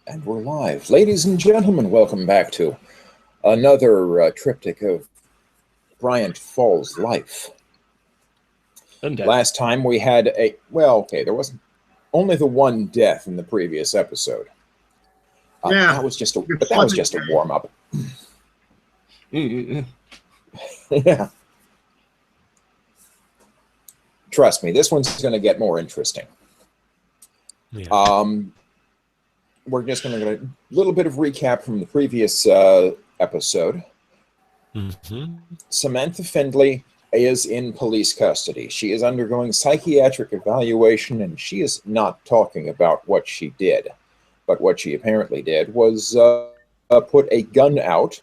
And we're live. Ladies and gentlemen, welcome back to another triptych of Bryant Falls life. Undead. Last time we had there wasn't only the one death in the previous episode. Yeah, that was just a warm-up. Mm-mm. Yeah. Trust me, this one's going to get more interesting. Yeah. We're just going to get a little bit of recap from the previous episode. Mm-hmm. Samantha Findlay is in police custody. She is undergoing psychiatric evaluation, and she is not talking about what she did. But what she apparently did was put a gun out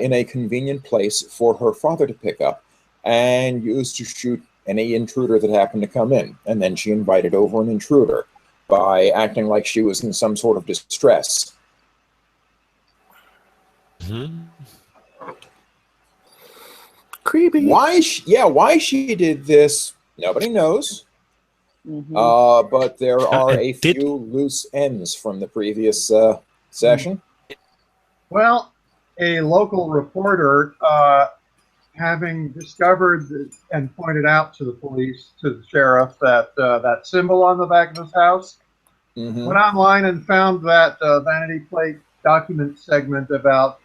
in a convenient place for her father to pick up and use to shoot any intruder that happened to come in. And then she invited over an intruder by acting like she was in some sort of distress. Mm-hmm. creepy. Why she did this, nobody knows. Mm-hmm. But there are a Did- few loose ends from the previous session. Well, a local reporter, having discovered and pointed out to the police, to the sheriff, that that symbol on the back of his house, Mhm. went online and found that vanity plate document segment about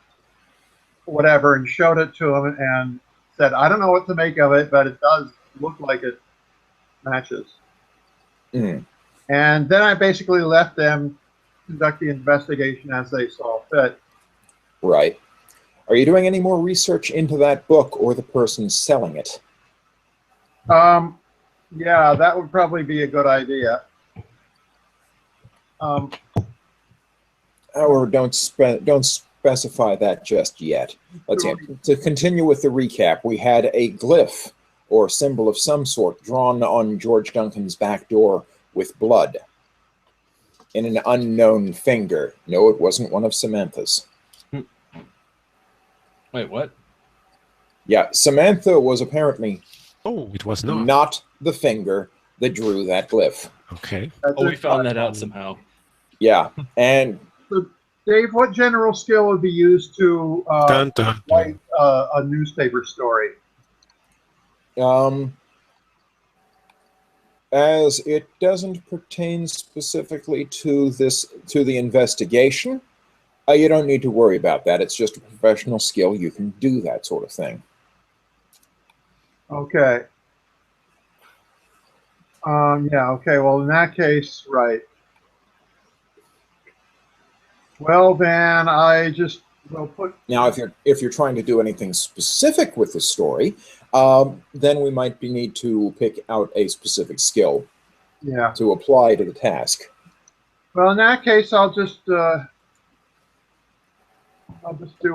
whatever and showed it to him and said, I don't know what to make of it, but it does look like it matches. Mhm. And then I basically let them conduct the investigation as they saw fit. Right. Are you doing any more research into that book or the person selling it? Yeah, that would probably be a good idea. Or don't specify that just yet. Let's see. To continue with the recap, we had a glyph or symbol of some sort drawn on George Duncan's back door with blood in an unknown finger. No, it wasn't one of Samantha's. Wait, what? Yeah, Samantha was apparently Oh, it was not. not the finger that drew that glyph. Okay. That's Oh, we it. found that out somehow. Yeah, and Dave, what general skill would be used to Dun, dun, write dun. a newspaper story? as it doesn't pertain specifically to the investigation, you don't need to worry about that. It's just a professional skill. You can do that sort of thing. Okay. Yeah, okay. Well, in that case, right. Well, then I just will put. Now, if you're trying to do anything specific with the story, then we might need to pick out a specific skill Yeah. to apply to the task. Well, in that case, I'll just do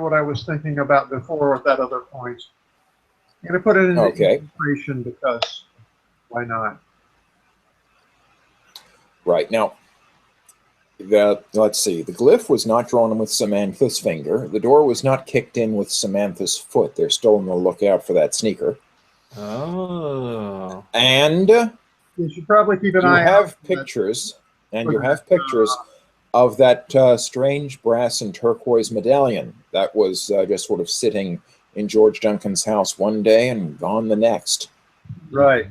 what I was thinking about before with that other point. I'm going to put it in Okay. infiltration because why not? Right now, let's see. The glyph was not drawn with Samantha's finger. The door was not kicked in with Samantha's foot. They're still on the lookout for that sneaker. Oh. And You should probably keep an you eye out. have for that. pictures, and you have pictures of that strange brass and turquoise medallion that was just sort of sitting in George Duncan's house one day and gone the next. Right.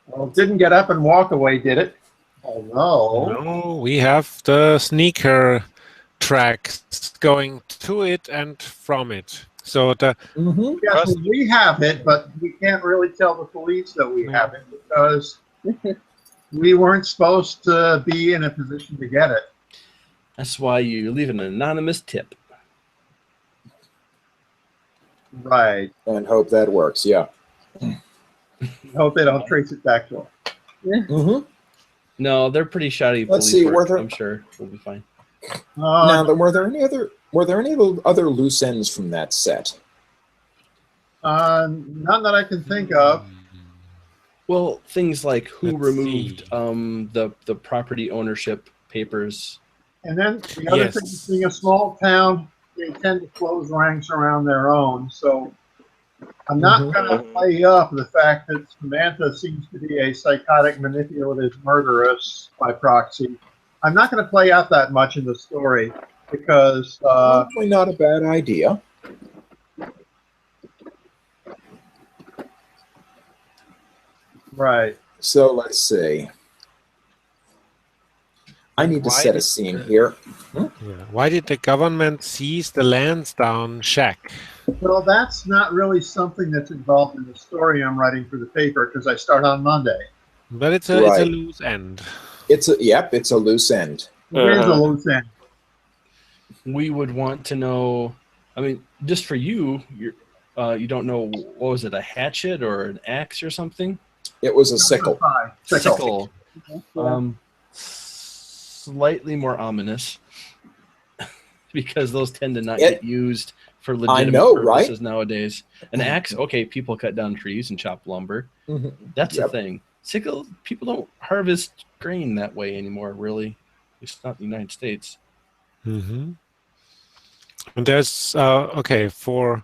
Well, it didn't get up and walk away, did it? Oh, no. No, we have the sneaker tracks going to it and from it. So the Mm-hmm. Yes, well, we have it, but we can't really tell the police that we have it because we weren't supposed to be in a position to get it. That's why you leave an anonymous tip. Right. And hope that works, yeah. Hope they don't trace it back to them. Mm-hmm. No, they're pretty shoddy Let's police see, work. were there- I'm sure we'll be fine. Now, were there any other loose ends from that set? None that I can think of. Well, things like who Let's removed see. the property ownership papers. And then the other Yes. thing, being a small town, they tend to close ranks around their own. So I'm not going to play up the fact that Samantha seems to be a psychotic, manipulative murderess by proxy. I'm not going to play out that much in the story because Probably not a bad idea. right. So let's see. I need to set a scene here. Yeah. Why did the government seize the Lansdowne shack? Well, that's not really something that's involved in the story I'm writing for the paper because I start on Monday. But it's a Right. loose end. It's a loose end. It is a loose end. We would want to know. I mean, just for you, you don't know, what was it, a hatchet or an axe or something? It was a sickle. Sickle. Yeah. Slightly more ominous because those tend to not get used for legitimate right? purposes nowadays. An axe, okay, people cut down trees and chop lumber. Mm-hmm. That's the thing. Sickle, people don't harvest grain that way anymore, really. It's not the United States. Mm-hmm. And there's okay for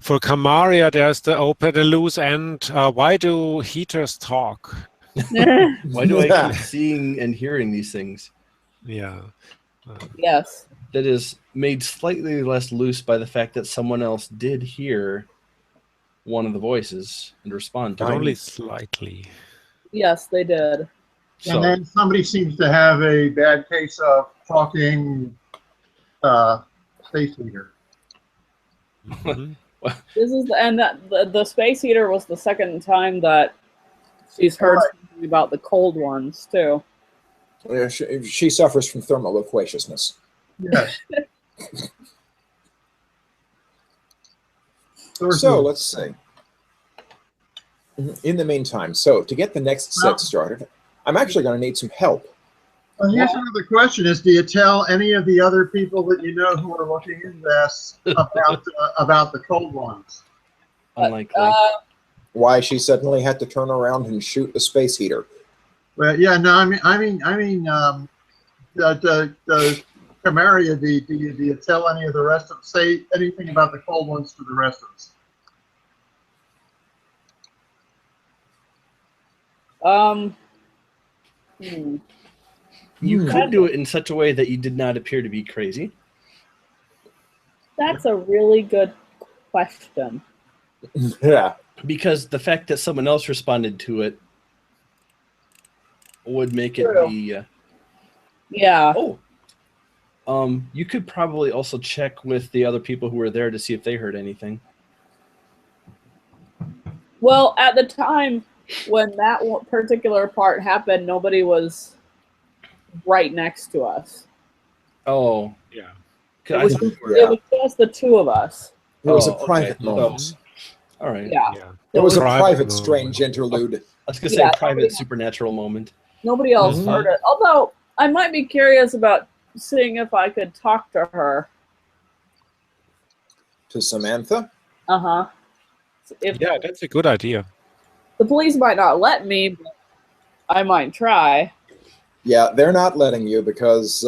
Kamaria. There's the loose end. Why do heaters talk? Why do I keep seeing and hearing these things? Yeah. Yes. That is made slightly less loose by the fact that someone else did hear one of the voices and respond to But it. only slightly. Yes, they did. So, And then somebody seems to have a bad case of talking space heater. Mhm. This is the space heater was the second time that she's heard something about the cold ones too. She suffers from thermal loquaciousness. Yes. So let's see. In the meantime, so to get the next set started, I'm actually going to need some help. Well, here's another question: is do you tell any of the other people that you know who are looking into this about the cold ones? unlikely. Why she suddenly had to turn around and shoot the space heater? Well, yeah, no, I mean, the Camaria, do you tell any of the rest of say anything about the cold ones to the rest of us? You could do it in such a way that you did not appear to be crazy. That's a really good question. Yeah. Because the fact that someone else responded to it would make it True. be... Yeah. You could probably also check with the other people who were there to see if they heard anything. Well, at the time when that particular part happened, nobody was right next to us. Oh. Yeah. It was just the two of us. It was Oh, a private okay. moment. All right. Yeah. It was a Private private, moment. strange interlude. I was going to say Yeah, private nobody- supernatural moment. Nobody else Mhm. heard it. Although I might be curious about seeing if I could talk to her. To Samantha? Uh-huh. If Yeah, that's a good idea. the police might not let me, but I might try. Yeah, they're not letting you because,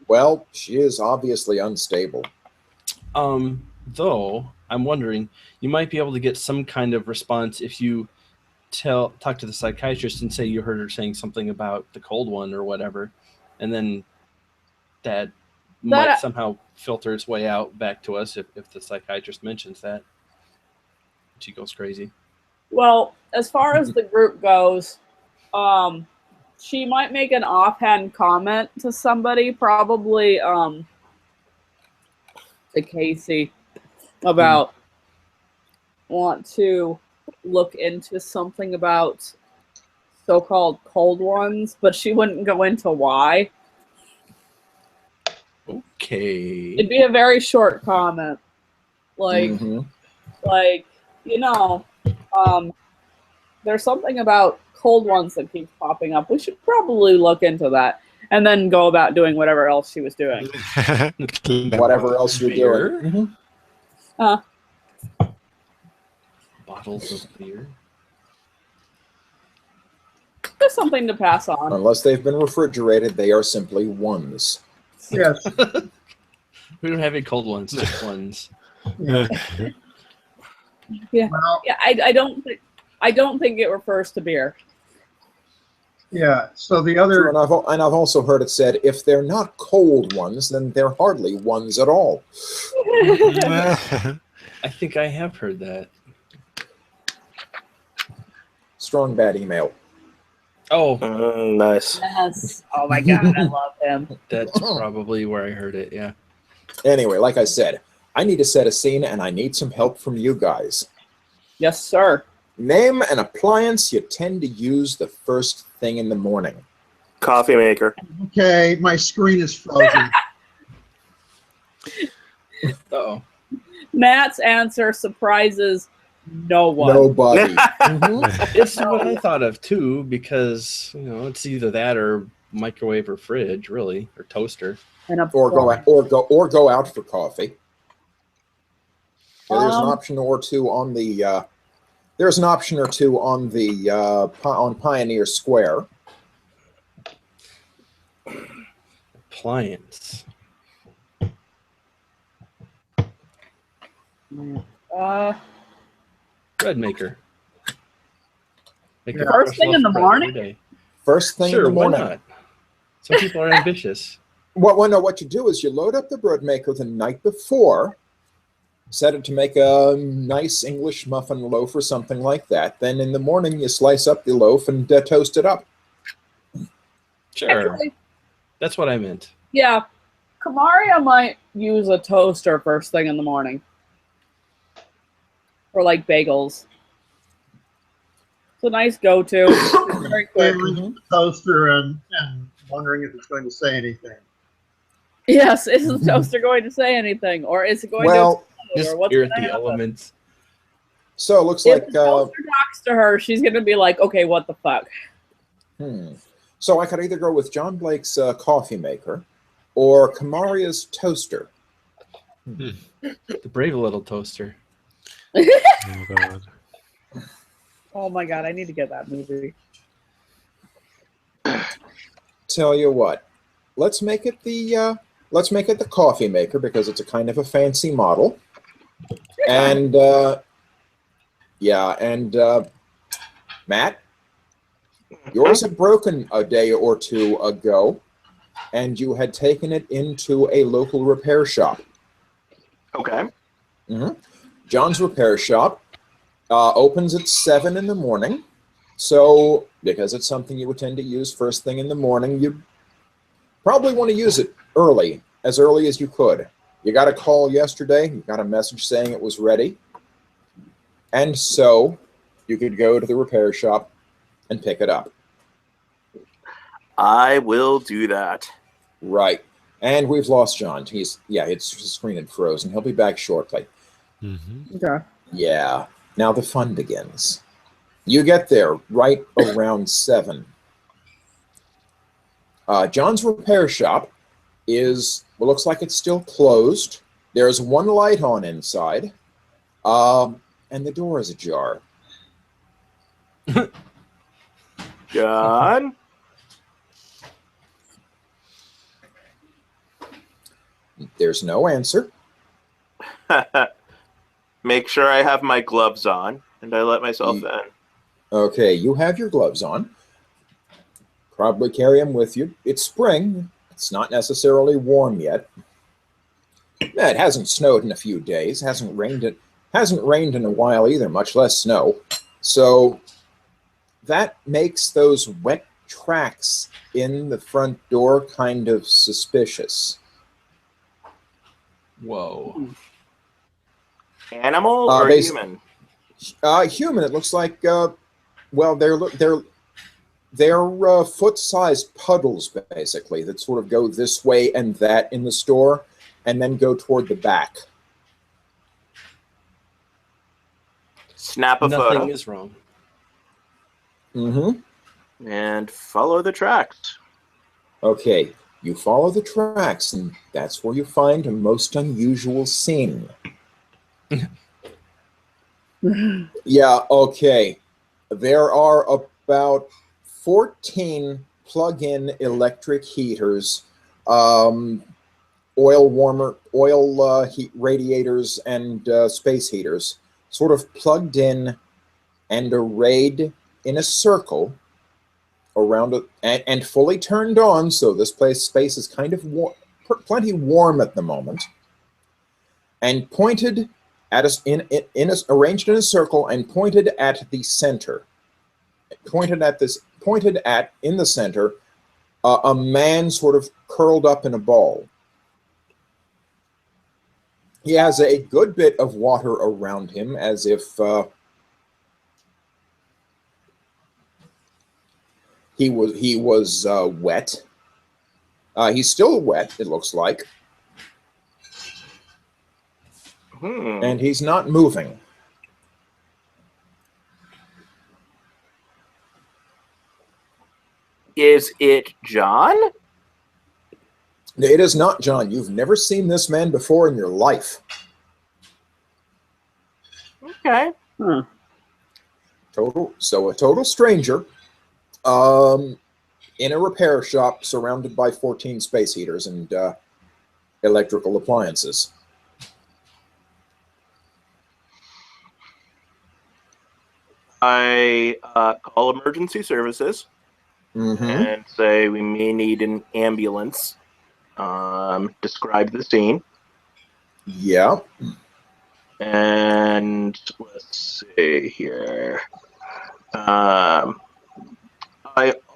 well, she is obviously unstable. Though I'm wondering, you might be able to get some kind of response if you talk to the psychiatrist and say you heard her saying something about the cold one or whatever, and then that might somehow filter its way out back to us if the psychiatrist mentions that. She goes crazy. Well, as far as the group goes, she might make an offhand comment to somebody, probably to Casey, about want to look into something about so-called cold ones, but she wouldn't go into why. Okay. It'd be a very short comment, like, Mhm. there's something about cold ones that keeps popping up. We should probably look into that, and then go about doing whatever else she was doing. Whatever else you're Beer? doing. Mhm. Bottles of beer. Just something to pass on. Unless they've been refrigerated, they are simply ones. Yes. We don't have any cold ones, just ones. Yeah, Well, yeah. I don't think it refers to beer. yeah. So the True, other, and I've also heard it said, if they're not cold ones, then they're hardly ones at all. I think I have heard that. Strong bad email. Oh, Nice. Yes. Oh my god, I love him. that's probably where I heard it. Yeah. Anyway, like I said, I need to set a scene, and I need some help from you guys. Yes, sir. Name an appliance you tend to use the first thing in the morning. Coffee maker. okay, my screen is frozen. Oh. Matt's answer surprises no one. Nobody. Mhm. It's what I thought of too, because it's either that or microwave or fridge, really, or toaster. And of Or course, go out for coffee. Yeah, there's an Um, option or two on the. There's an option or two on the on Pioneer Square. Appliance. Bread maker. Make a First fresh thing in loaf the of bread every morning? day. First thing Sure, in the why morning. not? Some people are ambitious. What you do is you load up the bread maker the night before, set it to make a nice English muffin loaf or something like that. Then in the morning you slice up the loaf and toast it up. Sure. actually, That's what I meant. yeah, Kamaria might use a toaster first thing in the morning. For like bagels. It's a nice go-to. It's very quick. Staring at the toaster and wondering if it's going to say anything. Yes, is the toaster going to say anything? Or is it going Well, to Just or what's spirit gonna the happen? elements. so it looks If like the toaster talks to her, she's gonna be like, okay, what the fuck? So I could either go with John Blake's coffee maker or Kamaria's toaster. The brave little toaster. Oh god. Oh my god, I need to get that movie. Tell you what, let's make it the coffee maker because it's a kind of a fancy model. And Matt, yours had broken a day or two ago, and you had taken it into a local repair shop. Okay. John's repair shop opens at 7 in the morning. So, because it's something you would tend to use first thing in the morning, you probably want to use it early as you could. You got a call yesterday, you got a message saying it was ready. And so, you could go to the repair shop and pick it up. I will do that. Right. And we've lost John. His screen had frozen. He'll be back shortly. Okay. Yeah. Now the fun begins. You get there right around 7. John's repair shop looks like it's still closed. There's one light on inside, and the door is ajar. John? There's no answer. Make sure I have my gloves on, and I let myself in. Okay, you have your gloves on. Probably carry them with you. It's spring. It's not necessarily warm yet. It hasn't snowed in a few days. Hasn't rained in a while either, much less snow. So that makes those wet tracks in the front door kind of suspicious. Whoa. Animal Uh, or they- human? Human. It looks like they're foot-sized puddles basically that sort of go this way and that in the store, and then go toward the back. Snap a Nothing photo is wrong. and follow the tracks. Okay, you follow the tracks, and that's where you find a most unusual scene. Yeah, okay. There are about 14 plug-in electric heaters, oil heat radiators, and space heaters sort of plugged in and arrayed in a circle around it, and fully turned on, so this space is kind of plenty warm at the moment, and pointed at us arranged in a circle and pointed at the center. Pointed at in the center a man sort of curled up in a ball. He has a good bit of water around him, as if he was wet. He's still wet, it looks like. And he's not moving. Is it John? It is not John. You've never seen this man before in your life. Okay. Hmm. A total stranger, in a repair shop surrounded by 14 space heaters and electrical appliances. I call emergency services and say we may need an ambulance. Describe the scene. Yeah. And let's see here. I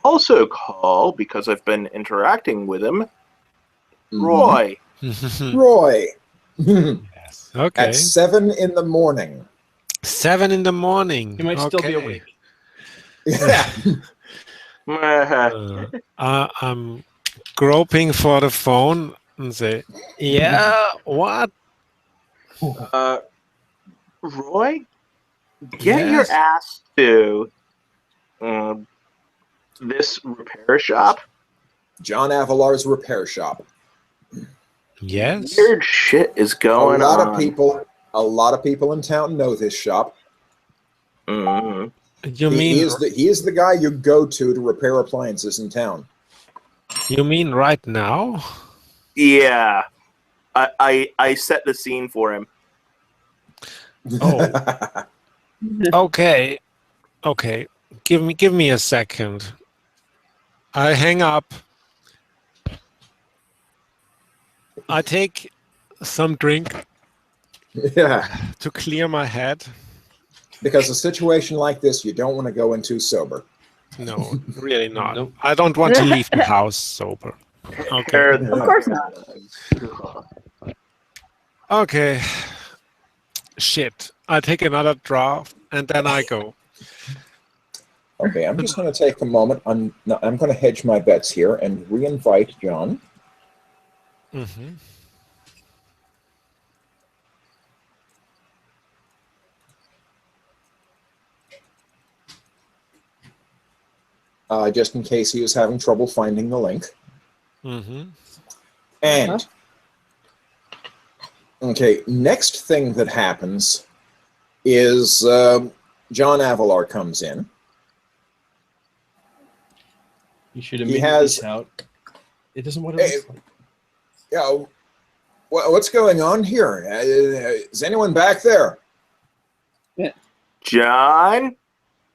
also call, because I've been interacting with him, Roy. Roy. Yes. Okay. At 7 in the morning. 7 in the morning. He might still be awake. Yeah. I'm groping for the phone and say, yeah, what? Roy, get Yes? your ass to this repair shop. John Avalar's repair shop. Yes. Weird shit is going A on. lot of people in town know this shop. Mhm. You He mean is the guy you go to repair appliances in town. right now? Yeah. I set the scene for him. Oh. Okay. Give me a second. I hang up. I take some drink Yeah. to clear my head. Because a situation like this, you don't want to go into sober. No, really not. Nope. I don't want to leave the house sober. Okay. Of course not. Okay. Shit. I take another draft and then I go. Okay, I'm just going to take a moment. I'm going to hedge my bets here and re-invite John. Mm-hmm. Just in case he was having trouble finding the link. Mm-hmm. And, okay, next thing that happens is John Avalar comes in. You should He immediately has- shout. It isn't what it looks like. Yeah, what's going on here? Is anyone back there? John?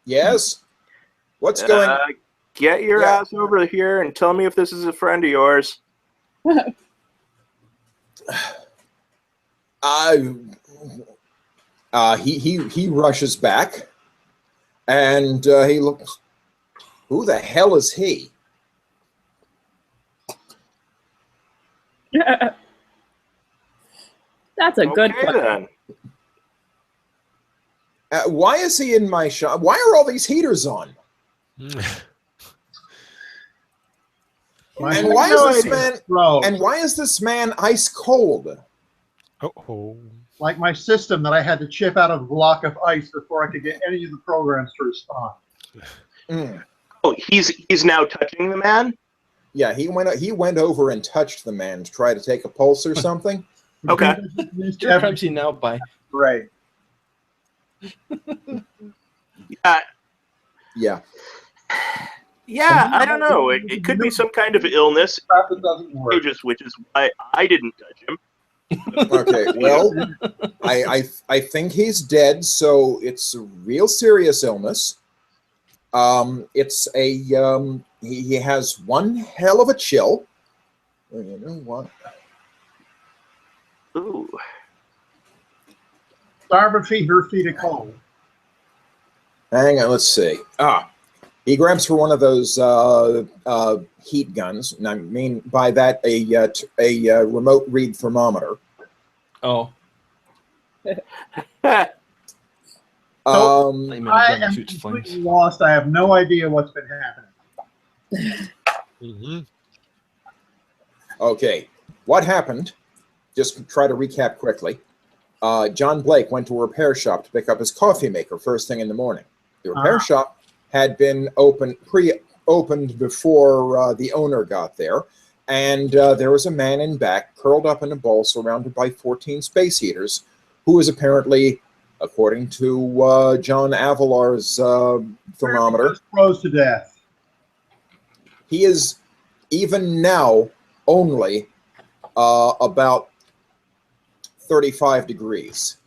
Yes? What's going on? Get your Yeah. ass over here and tell me if this is a friend of yours. He rushes back, and he looks. Who the hell is he? That's a good Okay, question. then. Why is he in my shop? Why are all these heaters on? And why is this man? Bro, And why is this man ice cold? Oh. like my system that I had to chip out of a block of ice before I could get any of the programs to respond. Mm. Oh, he's now touching the man? Yeah, he went over and touched the man to try to take a pulse or something. Okay. You're crunching out by. Right. Yeah. Yeah. Yeah, I don't know. It could be some kind of illness, Crap that doesn't work. which is why I didn't touch him. Okay, well, I think he's dead, so it's a real serious illness. It's a he has one hell of a chill. You know what? Ooh. Starboard feet, her feet are cold. Hang on, let's see. He grabs for one of those heat guns, and I mean by that a remote read thermometer. Oh, I am shoots flames. completely lost. I have no idea what's been happening. Mm-hmm. Okay, what happened? Just try to recap quickly. John Blake went to a repair shop to pick up his coffee maker first thing in the morning. The repair shop had been pre-opened before the owner got there, and there was a man in back, curled up in a ball, surrounded by 14 space heaters, who was apparently, according to John Avalar's thermometer, Froze to death. he is even now only about 35 degrees.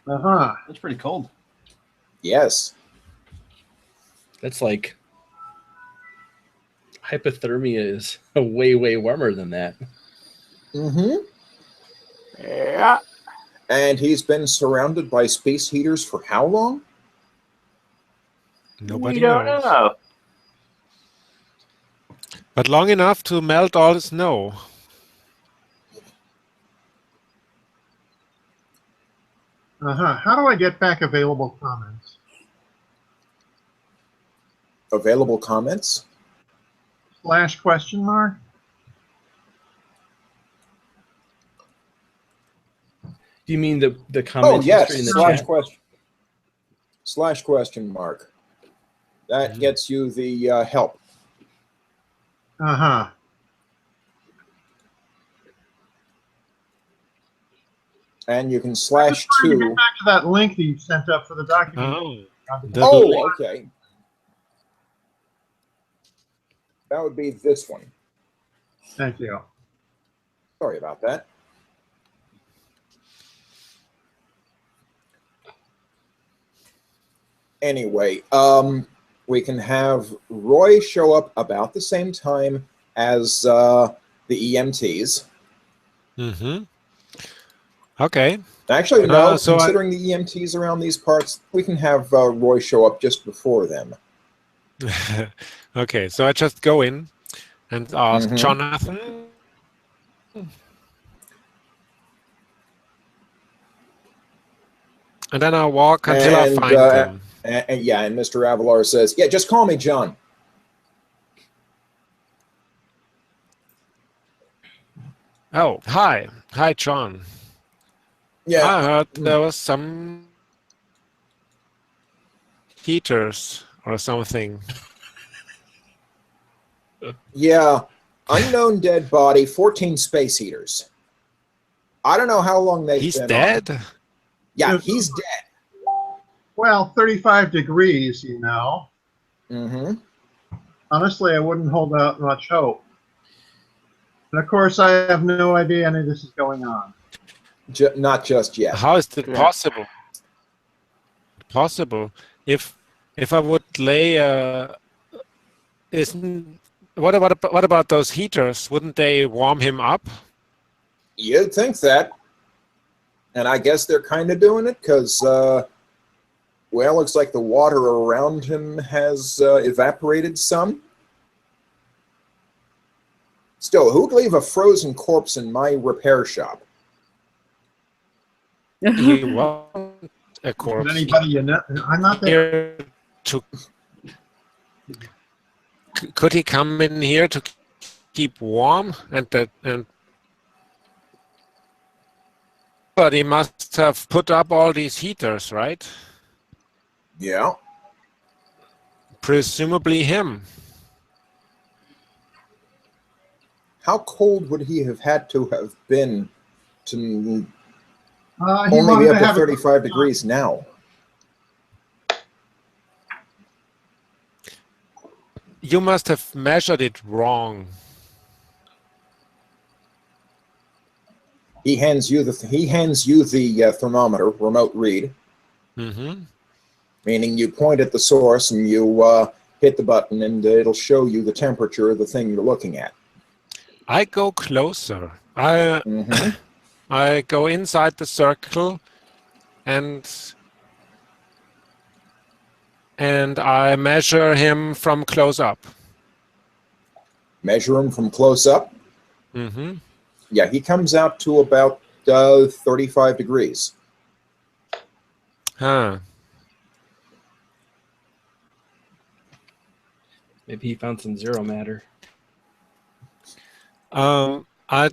That's pretty cold. Yes. That's like hypothermia is way, way warmer than that. Mm-hmm. Yeah. And he's been surrounded by space heaters for how long? Nobody We don't knows. know. But long enough to melt all the snow. How do I get back available comments? Available comments? / question mark? Do you mean the comment yes, history in the slash chat? question. / question mark. That gets you the help. And you can /2. Get back to that link that you sent up for the document. Oh, okay. That would be this one. Thank you. Sorry about that. Anyway, we can have Roy show up about the same time as the EMTs. Mm-hmm. Okay. Actually, no. So considering the EMTs around these parts, we can have Roy show up just before them. Okay, so I just go in and ask Jonathan. And then I'll walk until I find them. And Mr. Avalar says, "Yeah, just call me John." Oh, hi. Hi, John. Yeah. I heard there was some heaters or something. Yeah. Unknown dead body, 14 space heaters. I don't know how long they've been dead? on. Yeah, he's dead. Well, 35 degrees, you know. Honestly, I wouldn't hold out much hope. And of course, I have no idea any of this is going on. Not just yet. How is it possible? If I would lay what about those heaters? Wouldn't they warm him up? You'd think that. And I guess they're kind of doing it because, well, looks like the water around him has evaporated some. Still, who'd leave a frozen corpse in my repair shop? You want a corpse? Anybody you know? I'm not there. Could he come in here to keep warm? But he must have put up all these heaters, right? Yeah. Presumably him. How cold would he have had to have been to He only be wanted up to to have 35 degrees now? You must have measured it wrong. He hands you the thermometer remote read, meaning you point at the source and you hit the button and it'll show you the temperature of the thing you're looking at. I go closer. I go inside the circle and I measure him from close up. Measure him from close up? Yeah, he comes out to about 35 degrees. Huh. Maybe he found some zero matter. I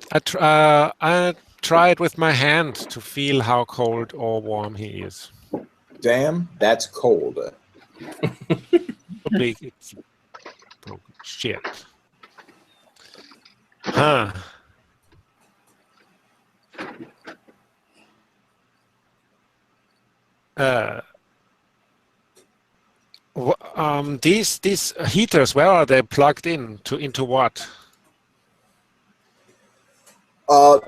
try it with my hand to feel how cold or warm he is. Damn, that's cold. Probably it's broken. Shit. Huh. These heaters, where are they plugged in? Into what?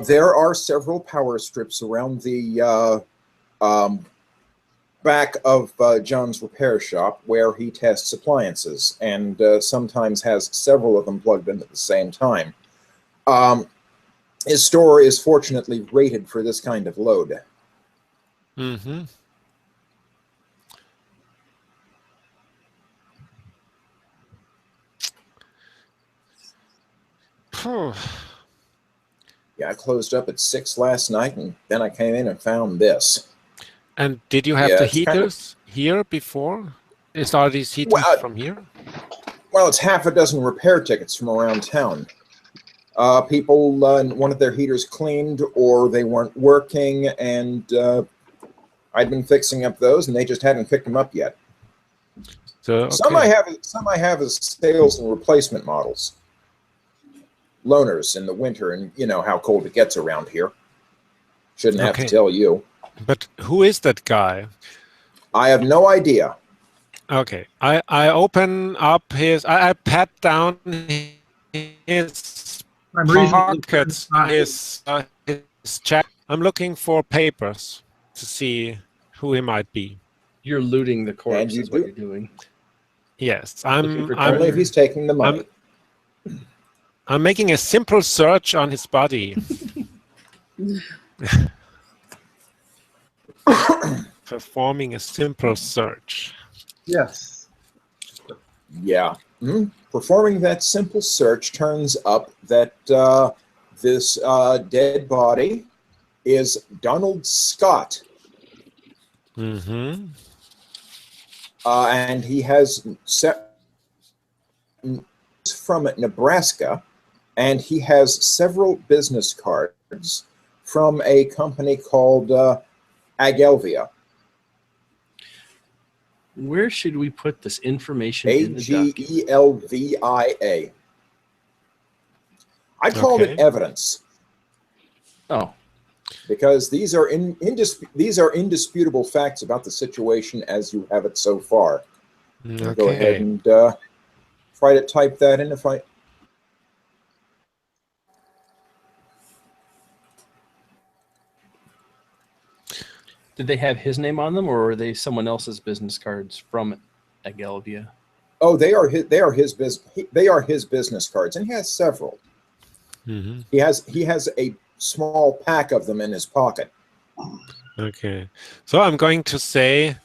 There are several power strips around the back of John's repair shop where he tests appliances, and sometimes has several of them plugged in at the same time. His store is fortunately rated for this kind of load. Yeah, I closed up at 6 last night, and then I came in and found this. And did you have Yeah, the it's kind of- heaters here before? Are these heaters Well, from here? Well, it's half a dozen repair tickets from around town. People wanted their heaters cleaned or they weren't working, and I'd been fixing up those, and they just hadn't picked them up yet. So, okay. Some I have as sales and replacement models. Loaners in the winter, and you know how cold it gets around here. Shouldn't have to tell you. But who is that guy? I have no idea. Okay, I open up his. I pat down his pockets, his check. I'm looking for papers to see who he might be. You're looting the corpse, And you is what do. you're doing. Yes, Looking for Only if he's taking the money. I'm making a simple search on his body. Performing a simple search. Yes. Yeah. Performing that simple search turns up that this dead body is Donald Scott. And he has from Nebraska, and he has several business cards from a company called Agelvia. Where should we put this information in the document? Agelvia. I called it evidence. Oh, because these are indisputable facts about the situation as you have it so far. Go ahead and try to type that in if I. did they have his name on them, or are they someone else's business cards from Agelvia? Oh, they are his business cards, and he has several. He has a small pack of them in his pocket. Okay, so I'm going to say,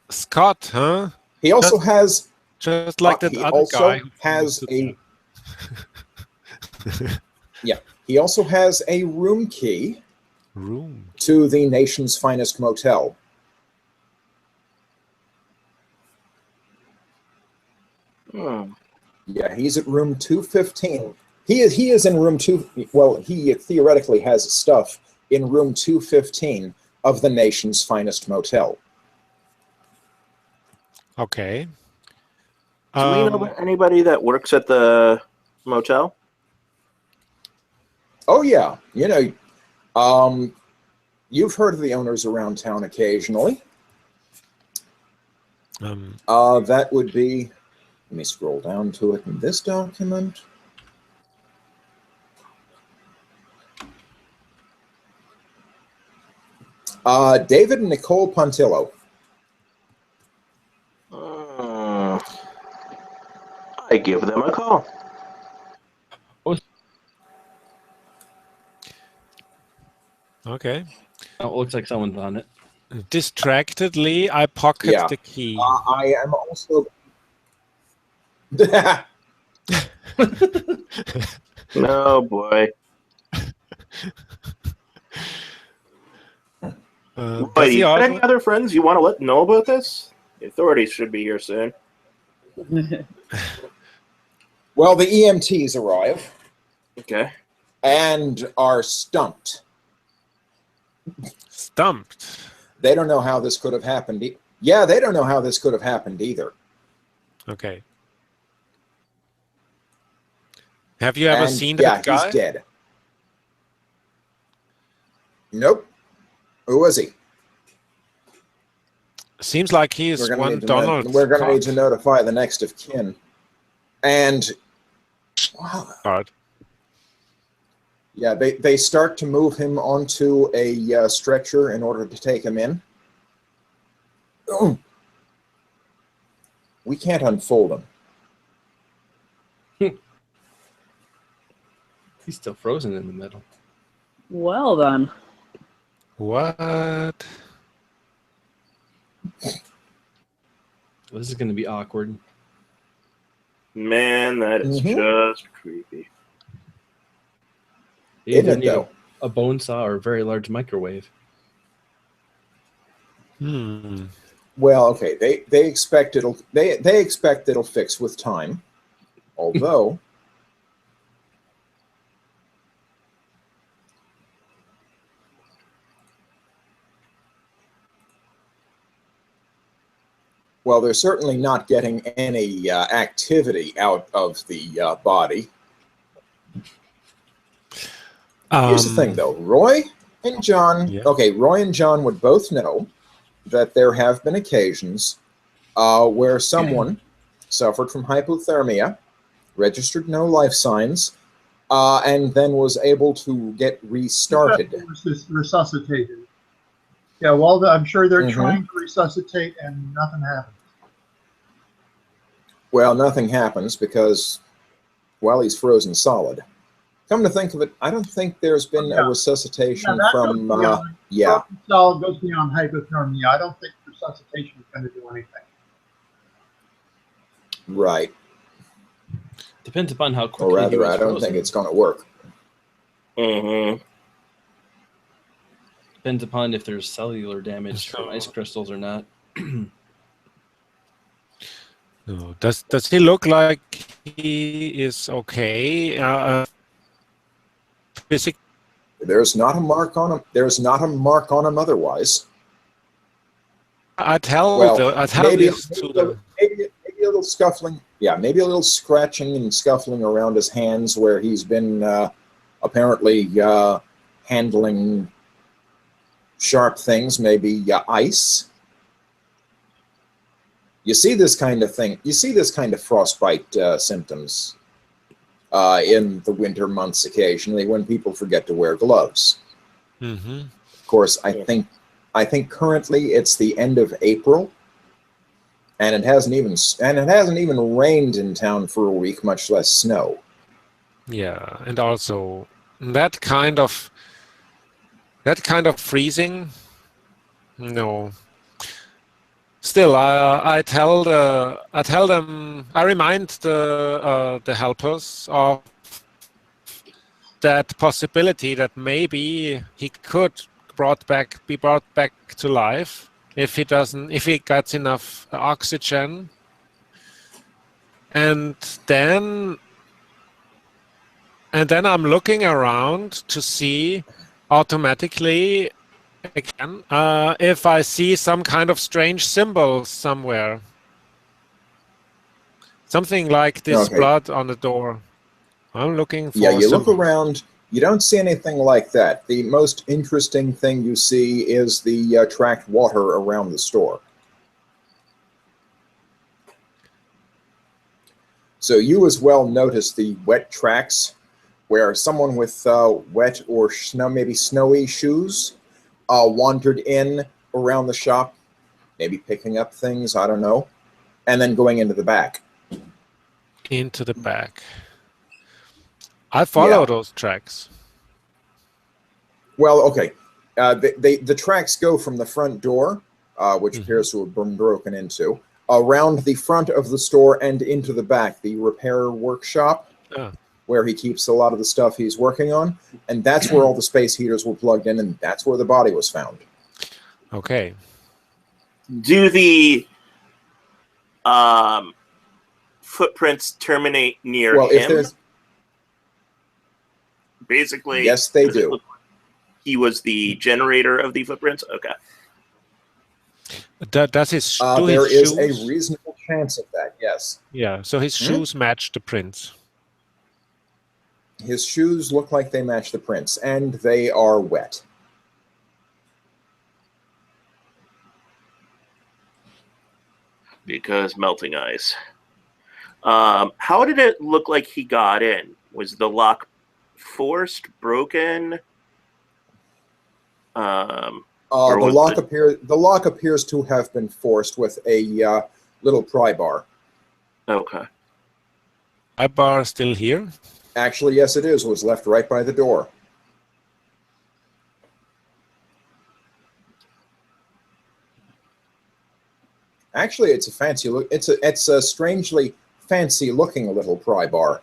Scott, huh? He also has just like that he other also guy. has a yeah. He also has a room key to the nation's finest motel. Yeah, he's at room 215. He is in room 2. Well, he theoretically has stuff in room 215 of the nation's finest motel. Okay. Do we know anybody that works at the motel? Oh yeah, you know, you've heard of the owners around town occasionally. That would be. Let me scroll down to it in this document. David and Nicole Pontillo. I give them a call. Okay. Oh, it looks like someone's on it. Distractedly, I pocket Yeah. the key. I am also. Oh boy. Roy, do you have any other friends you want to let know about this? The authorities should be here soon. Well, the EMTs arrive. Okay. And are stumped. Stumped? They don't know how this could have happened. Yeah, they don't know how this could have happened either. Okay. Have you ever seen that guy? Yeah, he's dead. Nope. Who was he? Seems like he is one Donald. We're going to need to notify the next of kin. And... wow. Yeah, they start to move him onto a stretcher in order to take him in. We can't unfold him. He's still frozen in the middle. Well then. What? This is going to be awkward. Man, that is just creepy. You either need a bone saw or a very large microwave. Well, okay. They expect it'll fix with time. Although well, they're certainly not getting any activity out of the body. Here's the thing, though. Roy and John... Yeah. Okay, Roy and John would both know that there have been occasions where someone suffered from hypothermia, registered no life signs, and then was able to get restarted. Resuscitated. Yeah, well, I'm sure they're trying to resuscitate and nothing happens. Well, nothing happens because, well, he's frozen solid. Come to think of it, I don't think there's been a resuscitation from, solid goes beyond hypothermia. I don't think resuscitation is going to do anything. Right. Depends upon how quickly. Or rather, I don't think it's going to work. Depends upon if there's cellular damage from ice crystals or not. No. Does he look like he is okay? There's not a mark on him. There's not a mark on him otherwise. Maybe a little scuffling. Yeah, maybe a little scratching and scuffling around his hands where he's been apparently handling sharp things, maybe ice. You see this kind of thing. You see this kind of frostbite symptoms in the winter months occasionally when people forget to wear gloves. Of course, I think currently it's the end of April, and it hasn't even rained in town for a week, much less snow. Yeah, and also that kind of freezing. No. Still, I remind the helpers of that possibility that maybe he could be brought back to life if he gets enough oxygen, and then I'm looking around to see automatically again if I see some kind of strange symbol somewhere, something like this blood on the door. I'm looking for. Yeah, you look around. You don't see anything like that. The most interesting thing you see is the tracked water around the store. So you as well notice the wet tracks where someone with wet or maybe snowy shoes wandered in around the shop, maybe picking up things, I don't know, and then going into the back. Into the back. I follow those tracks. Well, okay. The tracks go from the front door, which appears to have been broken into, around the front of the store and into the back, the repair workshop, where he keeps a lot of the stuff he's working on. And that's where all the space heaters were plugged in, and that's where the body was found. Okay. Do the footprints terminate near him? If there's... Basically, yes, they do. He was the generator of the footprints? Okay. Does his, there is a reasonable chance of that, yes. Yeah, so his shoes match the prints. His shoes look like they match the prints, and they are wet. Because melting ice. How did it look like he got in? Was the lock forced, broken? The lock appears to have been forced with a little pry bar. Okay. Pry bar still here? Actually, yes, it is. It was left right by the door. Actually, it's a fancy look. It's a strangely fancy looking little pry bar.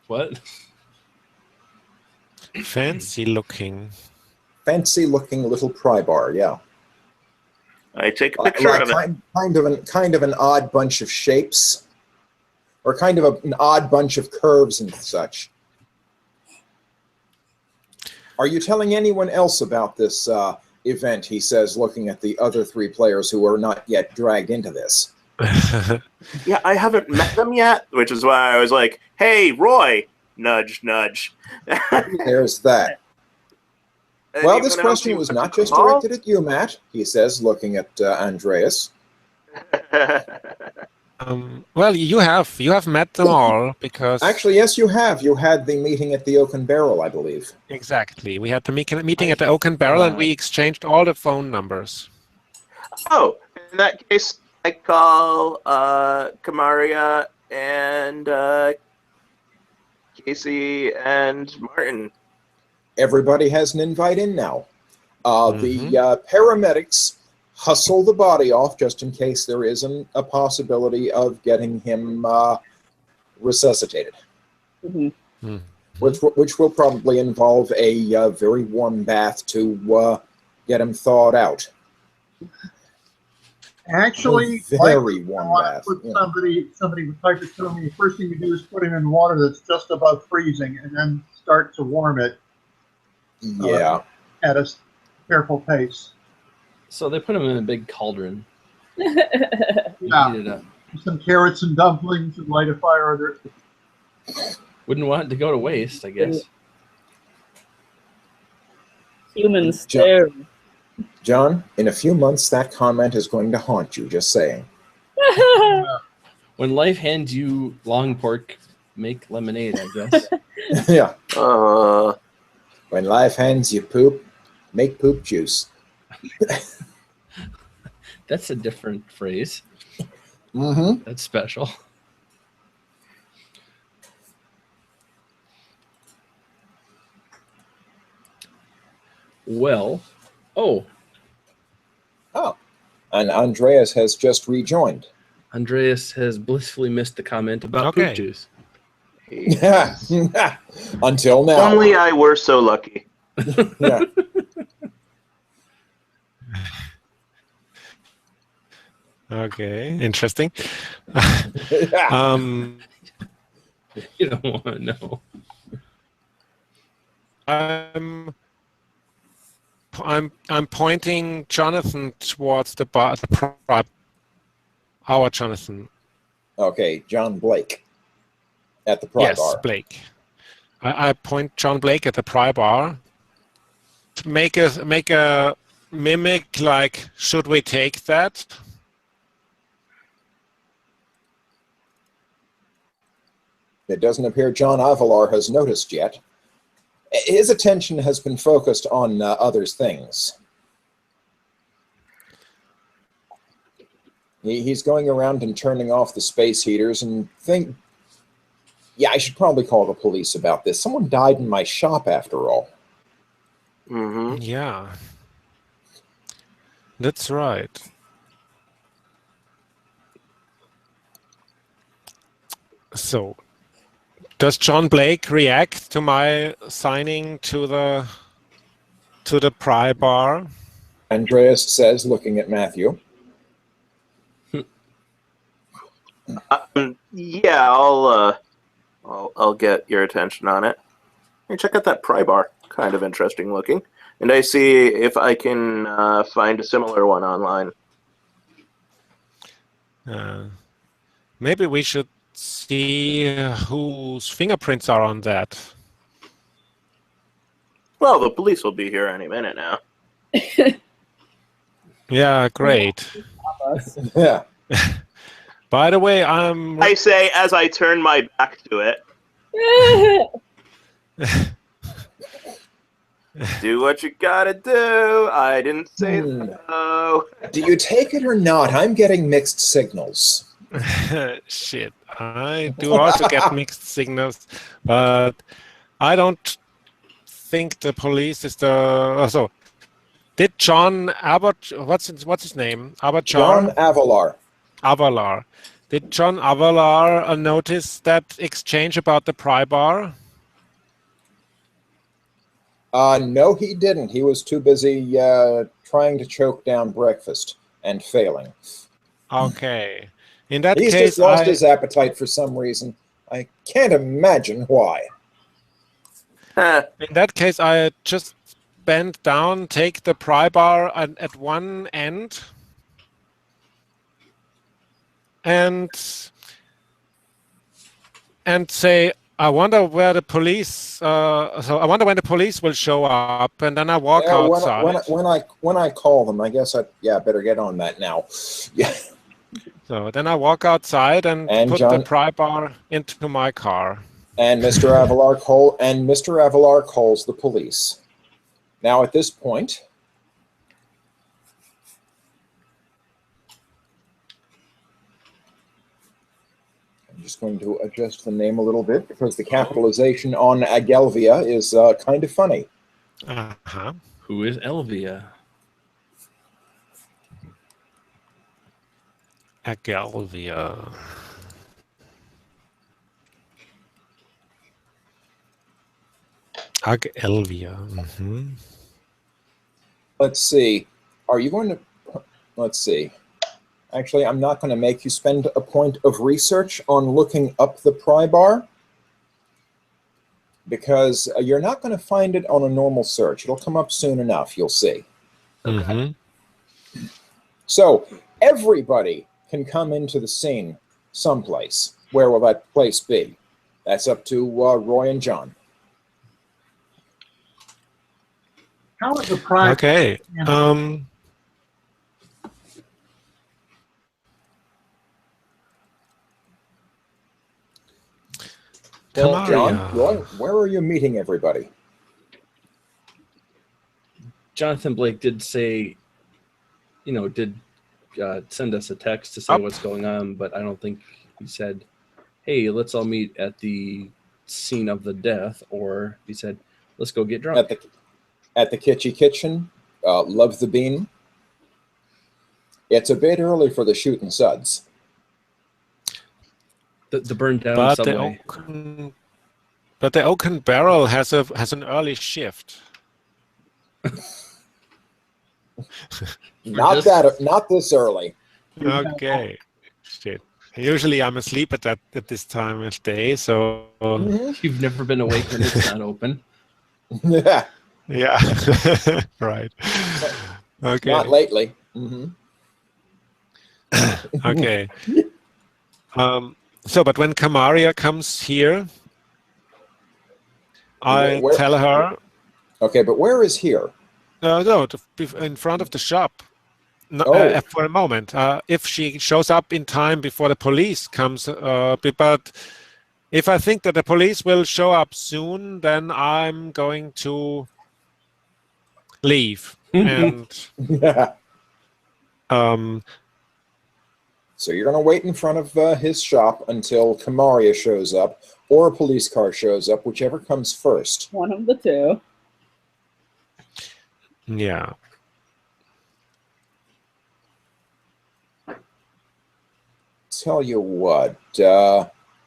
What? Fancy looking. Fancy looking little pry bar, yeah. I take a picture of it. Kind of an odd bunch of shapes, or kind of an odd bunch of curves and such. Are you telling anyone else about this event? He says, looking at the other three players who are not yet dragged into this. Yeah, I haven't met them yet, which is why I was like, "Hey, Roy!" Nudge, nudge. There's that. Well, this question was not just directed at you, Matt, he says, looking at Andreas. Well, you have met them all, because... Actually, yes, you have. You had the meeting at the Oak and Barrel, I believe. Exactly. We had the meeting at the Oak and Barrel, and we exchanged all the phone numbers. Oh, in that case, I call Kamaria and Casey and Martin. Everybody has an invite in now. The paramedics hustle the body off just in case there isn't a possibility of getting him resuscitated, which will probably involve a very warm bath to get him thawed out. Actually, very warm bath. Somebody would type it to me. The first thing you do is put him in water that's just above freezing, and then start to warm it. Yeah. At a careful pace. So they put him in a big cauldron. Yeah. Some carrots and dumplings and light a fire under it. Wouldn't want it to go to waste, I guess. Humans too. John, in a few months, that comment is going to haunt you, just saying. When life hands you long pork, make lemonade, I guess. Yeah. When life hands you poop, make poop juice. That's a different phrase. That's special. Well, oh, and Andreas has just rejoined. Andreas has blissfully missed the comment about poop juice. Yeah. Until now. Only I were so lucky. Yeah. Okay, interesting. You don't want to know. I'm pointing Jonathan towards the bar. Our Jonathan. Okay, John Blake at the pry bar. Yes, Blake. I point John Blake at the pry bar. Make a mimic like, should we take that? It doesn't appear John Avalar has noticed yet. his attention has been focused on other things. He's going around and turning off the space heaters and yeah, I should probably call the police about this. Someone died in my shop after all. Mm-hmm. Yeah. That's right. So, does John Blake react to my signing to the pry bar? Andreas says, looking at Matthew. Yeah, I'll get your attention on it. Hey, check out that pry bar. Kind of interesting looking. And I see if I can find a similar one online. Maybe we should see whose fingerprints are on that. Well, the police will be here any minute now. Yeah, great. Yeah. By the way, I say as I turn my back to it. Do what you gotta do. I didn't say no. Do you take it or not? I'm getting mixed signals. Shit, I do also get mixed signals, but I don't think the police is the. Also, did John Abbott? What's his name? Abbott John Avalar. Avalar. Did John Avalar notice that exchange about the pry bar? No, he didn't. He was too busy trying to choke down breakfast and failing. Okay. In that He's case, just lost his appetite for some reason. I can't imagine why. In that case, I just bend down, take the pry bar at one end, and say, I wonder where the police. So I wonder when the police will show up, and then I walk outside. When I call them, I guess I better get on that now. Yeah. So then I walk outside and put the pry bar into my car. And Mr. Avalar calls the police. Now at this point, I'm just going to adjust the name a little bit because the capitalization on Agelvia is kind of funny. Uh-huh. Who is Elvia? Agelvia. Agelvia. Mm-hmm. Let's see. Are you going to... Let's see. Actually, I'm not going to make you spend a point of research on looking up the pry bar because you're not going to find it on a normal search. It'll come up soon enough. You'll see. Mm-hmm. So everybody can come into the scene someplace. Where will that place be? That's up to Roy and John. How is the pry? Okay. Well, John, Roy, where are you meeting everybody? Jonathan Blake did say, did send us a text to say what's going on, but I don't think he said, hey, let's all meet at the scene of the death, or he said, let's go get drunk. At the Kitschy Kitchen, Love the Bean. It's a bit early for the shooting suds. The burned down subway. But the Oaken Barrel has an early shift. Not this early. Okay. Shit. Usually I'm asleep at this time of day, so You've never been awake when it's not open. Yeah. Yeah. Right. Okay. Not lately. Mm-hmm. Okay. So, but when Kamaria comes here, I tell her. Okay, but where is here? No, in front of the shop. No, for a moment. If she shows up in time before the police comes, but if I think that the police will show up soon, then I'm going to leave. And So you're going to wait in front of his shop until Kamaria shows up or a police car shows up, whichever comes first. One of the two. yeah. Tell you what,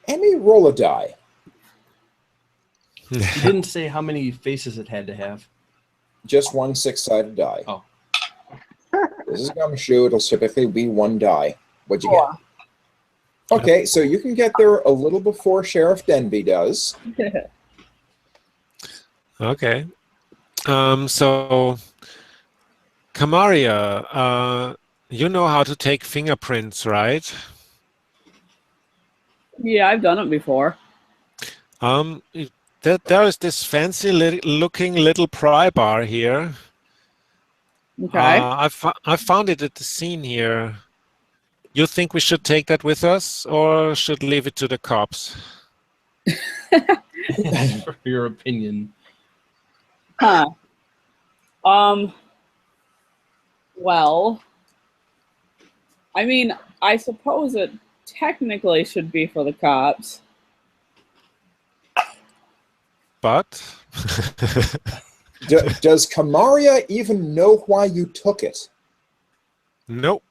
Emmy, roll a die. You didn't say how many faces it had to have. Just one 6-sided die. Oh. This is Gumshoe. It'll typically be one die. What'd you get? Okay, so you can get there a little before Sheriff Denby does. Okay. So, Kamaria, you know how to take fingerprints, right? Yeah, I've done it before. There is this fancy looking little pry bar here. Okay. I found it at the scene here. You think we should take that with us, or should leave it to the cops? For your opinion. Huh. Well, I mean, I suppose it technically should be for the cops. But Does Kamaria even know why you took it? nope.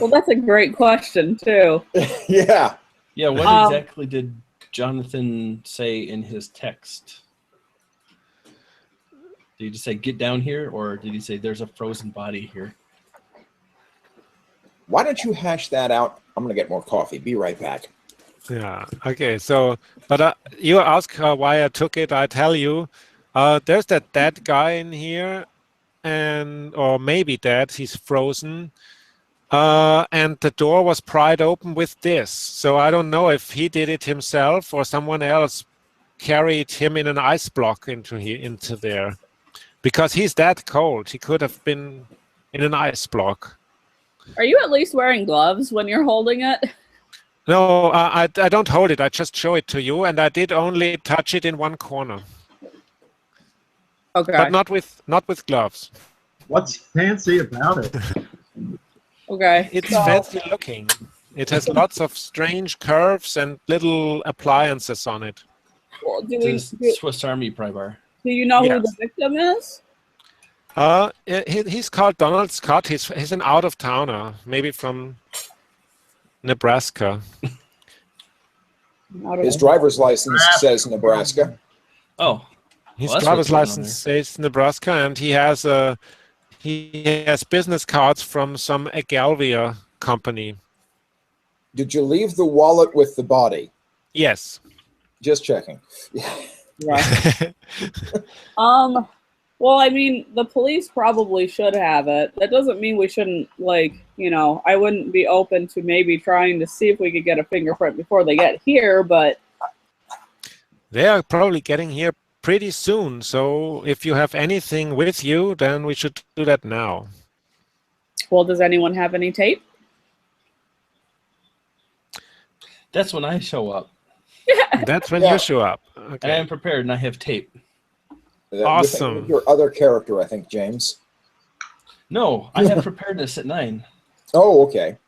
Well, that's a great question, too. Yeah. Yeah, what exactly did Jonathan say in his text? Did he just say, get down here? Or did he say, there's a frozen body here? Why don't you hash that out? I'm going to get more coffee. Be right back. Yeah. Okay. So, but you ask why I took it. I tell you, there's that dead guy in here, or maybe dead. He's frozen, and the door was pried open with this. So I don't know if he did it himself or someone else carried him in an ice block into there, because he's that cold. He could have been in an ice block. Are you at least wearing gloves when you're holding it? No, I don't hold it. I just show it to you, and I did only touch it in one corner, Okay. but not with gloves. What's fancy about it? Okay. It's so- fancy looking. It has lots of strange curves and little appliances on it. Well, This Swiss Army pry bar. do you know who Yes. the victim is? He's called Donald Scott. He's an out-of-towner, maybe from Nebraska. His driver's license says Nebraska. Oh, His Well, that's driver's what's going on license says Nebraska, and he has business cards from some Agalvia company. Did you leave the wallet with the body? Yes. Just checking. Right. Well, I mean, the police probably should have it. That doesn't mean we shouldn't, I wouldn't be open to maybe trying to see if we could get a fingerprint before they get here, but They are probably getting here pretty soon. So if you have anything with you, then we should do that now. well, does anyone have any tape? that's when I show up. That's when Yeah. you show up. And I Okay. am prepared and I have tape. Awesome. Your other character, I think, James. No, I have preparedness at 9. Oh, okay.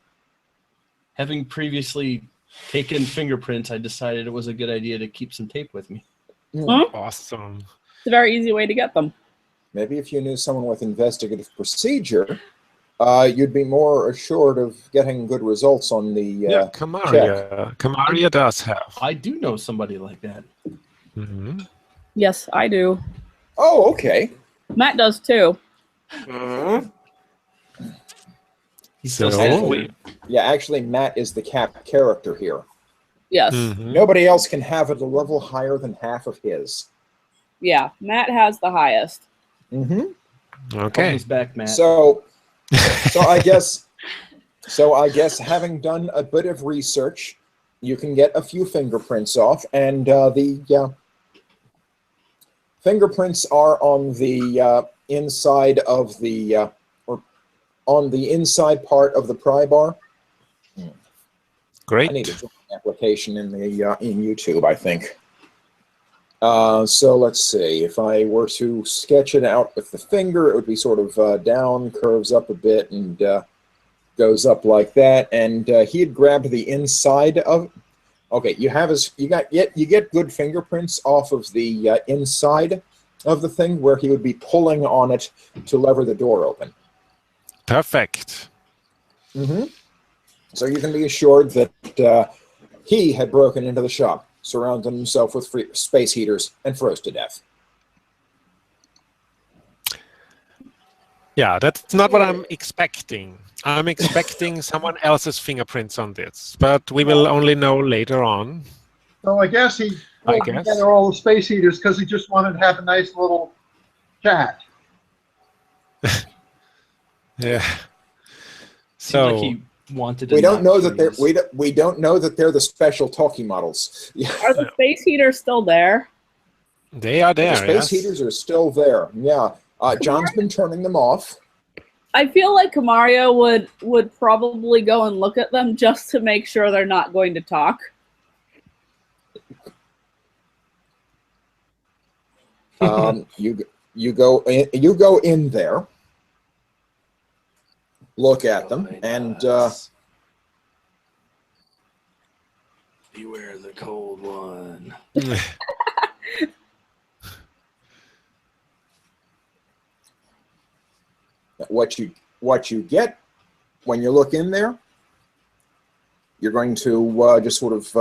Having previously taken fingerprints, I decided it was a good idea to keep some tape with me. Awesome. It's a very easy way to get them. Maybe if you knew someone with investigative procedure, you'd be more assured of getting good results on the Yeah, Kamaria. Kamaria does have. I do know somebody like that. Mhm. Yes, I do. Oh, okay. Matt does too. Mhm. He still So- stands with me. Yeah, actually, Matt is the cap character here. Yes. Mhm. Nobody else can have it a level higher than half of his. Yeah, Matt has the highest. Mm-hmm. Okay. Comes back, Matt. So I guess having done a bit of research, you can get a few fingerprints off, and the fingerprints are on the inside of the or on the inside part of the pry bar. Great. I need a drawing application in the in YouTube, I think. So let's see. If I were to sketch it out with the finger, it would be sort of down, curves up a bit, and goes up like that. And he had grabbed the inside of. Okay, you get good fingerprints off of the inside of the thing where he would be pulling on it to lever the door open. Perfect. Mm-hmm. So you can be assured that he had broken into the shop, surrounded himself with space heaters, and froze to death. Yeah, that's not what I'm expecting. I'm expecting someone else's fingerprints on this, but we will only know later on. So I guess he pulled together all the space heaters because he just wanted to have a nice little chat. Yeah. So So like he wanted. We don't know that we don't know that they're the special talkie models. Are the space heaters still there? they are there. The space yes. heaters are still there. Yeah. John's been turning them off. I feel like Mario would probably go and look at them just to make sure they're not going to talk. You go in there, look at them, and beware the cold one. what you get when you look in there, you're going to just sort of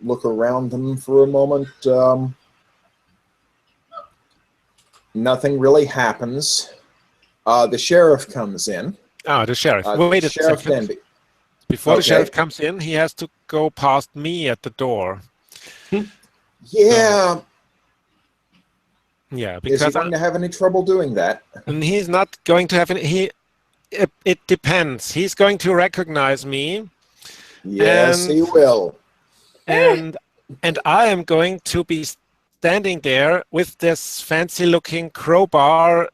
look around them for a moment. Nothing really happens. The sheriff comes in. Oh, the sheriff. Wait a second. Before the sheriff comes in, he has to go past me at the door. Yeah. Yeah, because is he going to have any trouble doing that? And he's not going to have any. It depends. He's going to recognize me. Yes, he will. And I am going to be standing there with this fancy-looking crowbar,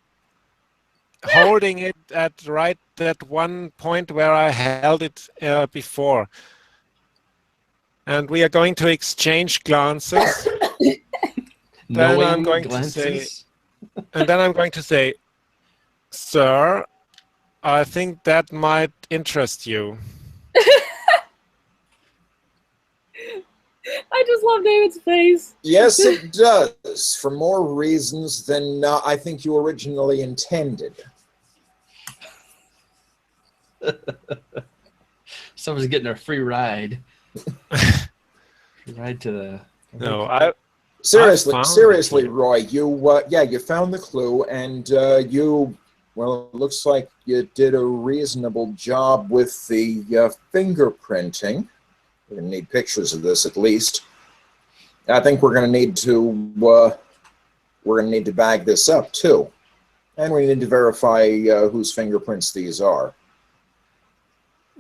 holding it at right that one point where I held it before. And we are going to exchange glances. Then I'm going to say, and then I'm going to say, "Sir, I think that might interest you." I just love David's face. Yes, it does, for more reasons than I think you originally intended. Someone's getting a free ride. Free ride to the. No, Seriously, Roy, you found the clue, and it looks like you did a reasonable job with the fingerprinting. We're going to need pictures of this at least. I think we're going to need to bag this up too, and we need to verify whose fingerprints these are.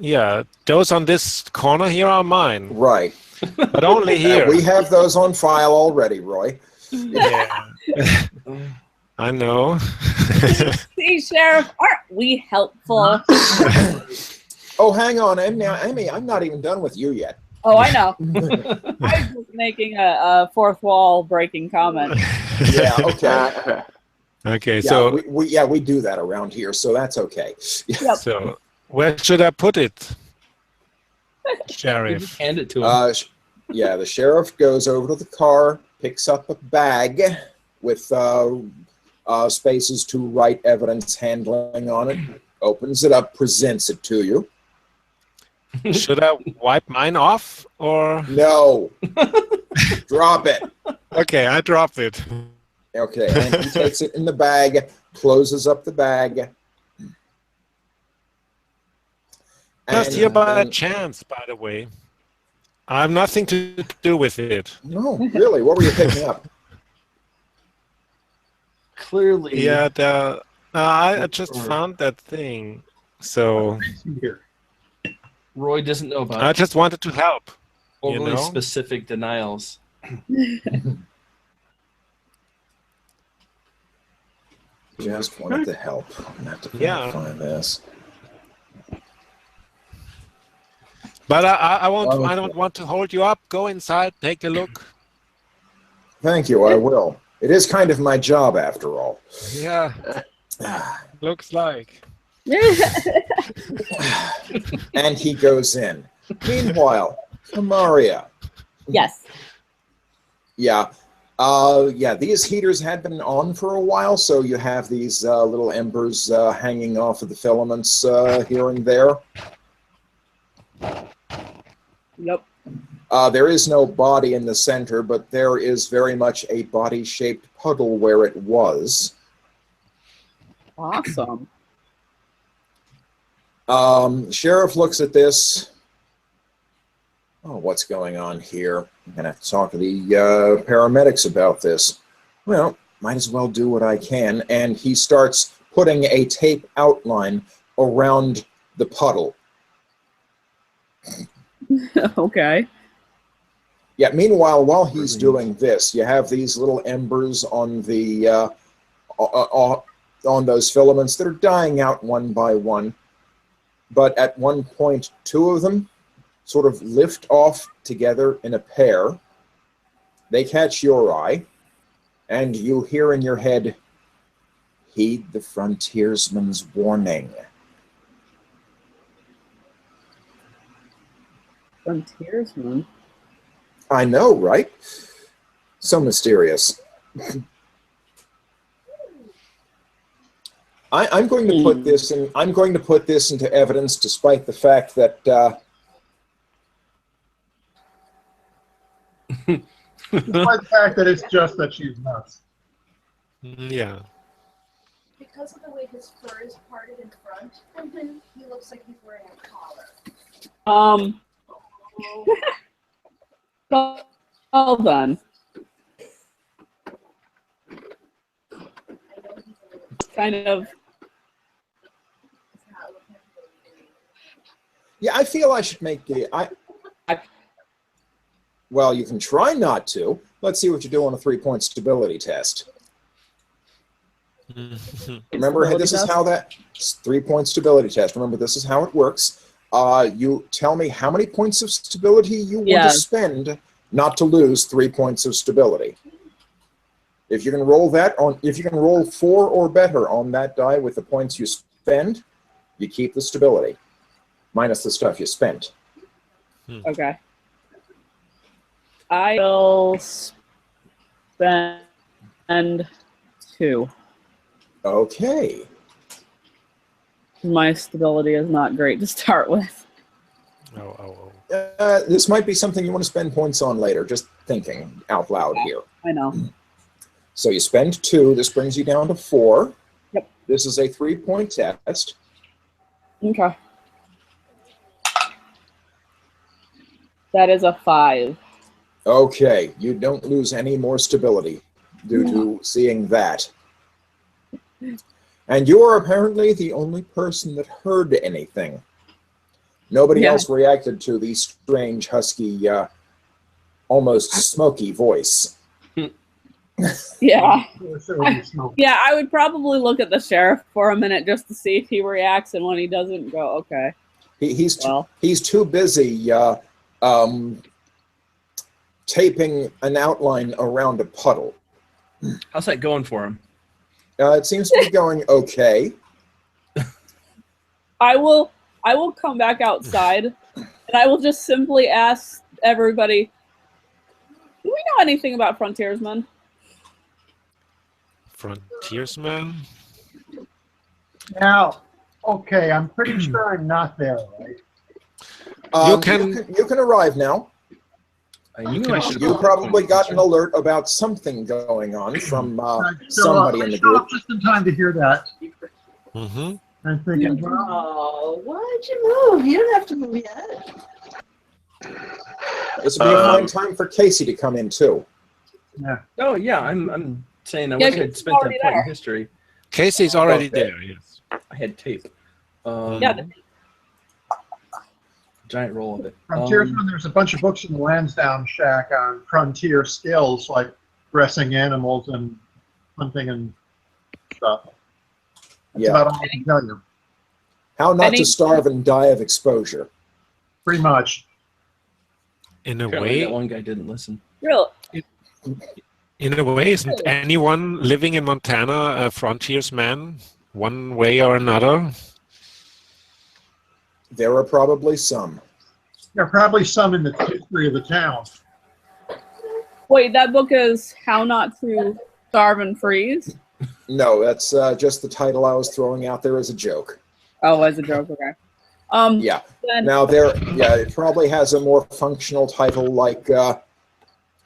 Yeah, those on this corner here are mine. Right. But only here. We have those on file already, Roy. Yeah. I know. See, Sheriff, aren't we helpful? Oh, hang on, Amy, I'm not even done with you yet. Oh, I know. I was just making a fourth wall breaking comment. Yeah, okay. Okay, yeah, so we do that around here, so that's okay. Yep. So where should I put it? Sheriff. Just hand it to him. Yeah, the sheriff goes over to the car, picks up a bag with spaces to write evidence handling on it, opens it up, presents it to you. Should I wipe mine off or? No. Drop it. Okay, I drop it. Okay, and he takes it in the bag, closes up the bag. Just here by chance, by the way. I have nothing to do with it. No, really? What were you picking up? Clearly. Yeah, I just found that thing. So Roy doesn't know about I just wanted to help. overly specific denials. Just wanted to help. I'm going to have to find this. But I won't. Well, I don't want to hold you up. Go inside. Take a look. Thank you, I will. It is kind of my job, after all. Yeah. Looks like. And he goes in. Meanwhile, Kamaria. Yes. Yeah. Yeah, these heaters had been on for a while, so you have these little embers hanging off of the filaments here and there. Yep. There is no body in the center, but there is very much a body-shaped puddle where it was. Awesome. Sheriff looks at this. Oh, what's going on here? I'm going to have to talk to the paramedics about this. Well, might as well do what I can. And he starts putting a tape outline around the puddle. Okay. Yeah, meanwhile, while he's doing this, you have these little embers on the on those filaments that are dying out one by one. But at one point, two of them sort of lift off together in a pair. They catch your eye, and you hear in your head, "Heed the frontiersman's warning." Frontiersman. I know, right? So mysterious. I'm going to put this in. I'm going to put this into evidence, despite the fact that. Despite the fact that it's just that she's nuts. Yeah. Because of the way his fur is parted in front, and then he looks like he's wearing a collar. Well done. Kind of. Yeah, I feel I should make the. Well, you can try not to. Let's see what you do on a 3-point stability test. Remember, this is how that 3-point stability test. Remember, this is how it works. You tell me how many points of stability you want to spend not to lose 3 points of stability. If you can roll that on, if you can roll 4 or better on that die with the points you spend, you keep the stability, minus the stuff you spent. Okay. I will spend 2. Okay. My stability is not great to start with. This might be something you want to spend points on later. Just thinking out loud here. I know. So you spend 2. This brings you down to 4. Yep. This is a 3-point test. Okay. That is a 5. Okay, you don't lose any more stability due to seeing that. And you are apparently the only person that heard anything. Nobody else reacted to the strange, husky, almost smoky voice. Yeah. Yeah, I would probably look at the sheriff for a minute just to see if he reacts, and when he doesn't, go, okay. He's too busy taping an outline around a puddle. How's that going for him? It seems to be going okay. I will come back outside, and I will just simply ask everybody, do we know anything about frontiersmen? Frontiersman? now, okay, I'm pretty sure I'm not there, right? You can arrive now. You probably got an alert about something going on from somebody in the group. Just in time to hear that. Mm-hmm. I'm thinking, Oh, why'd you move? You don't have to move yet. This would be a fine time for Casey to come in too. yeah. Oh yeah, I'm saying I wish I'd spent that point in history. Casey's already there, yes. I had tape. Giant roll of it. Frontiersman, there's a bunch of books in the Lansdowne Shack on frontier skills like dressing animals and hunting and stuff. That's about all I can tell you. How not to starve and die of exposure. pretty much. In a Apparently that way, one guy didn't listen. Really? isn't anyone living in Montana a frontiersman, one way or another? There are probably some. There are probably some in the history of the town. Wait, that book is How Not to Starve and Freeze? No, that's just the title I was throwing out there as a joke. Oh, as a joke, okay. Yeah. Then, Now it probably has a more functional title like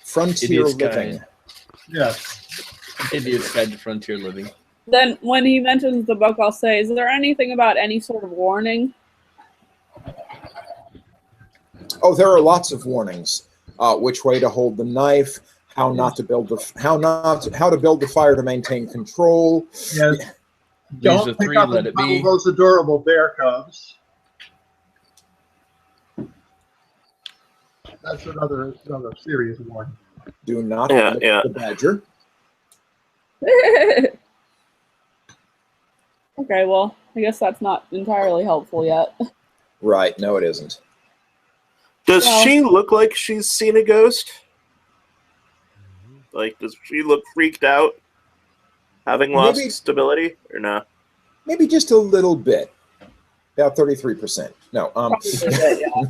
Frontier Idiot's Living. Guide. Yes. Idiot's Guide to Frontier Living. then when he mentions the book, I'll say, is there anything about any sort of warning? Oh, there are lots of warnings. Which way to hold the knife, how to build the fire to maintain control. Yes. These Don't are pick three, up let and it cuddle be. those adorable bear cubs. That's another serious warning. Do not Yeah, lick yeah. the badger. Okay, well, I guess that's not entirely helpful yet. Right, no it isn't. Does Well- she look like she's seen a ghost? Like, does she look freaked out? Having lost Maybe- stability? Or no? Maybe just a little bit. About 33%. No, Probably a bit, yeah.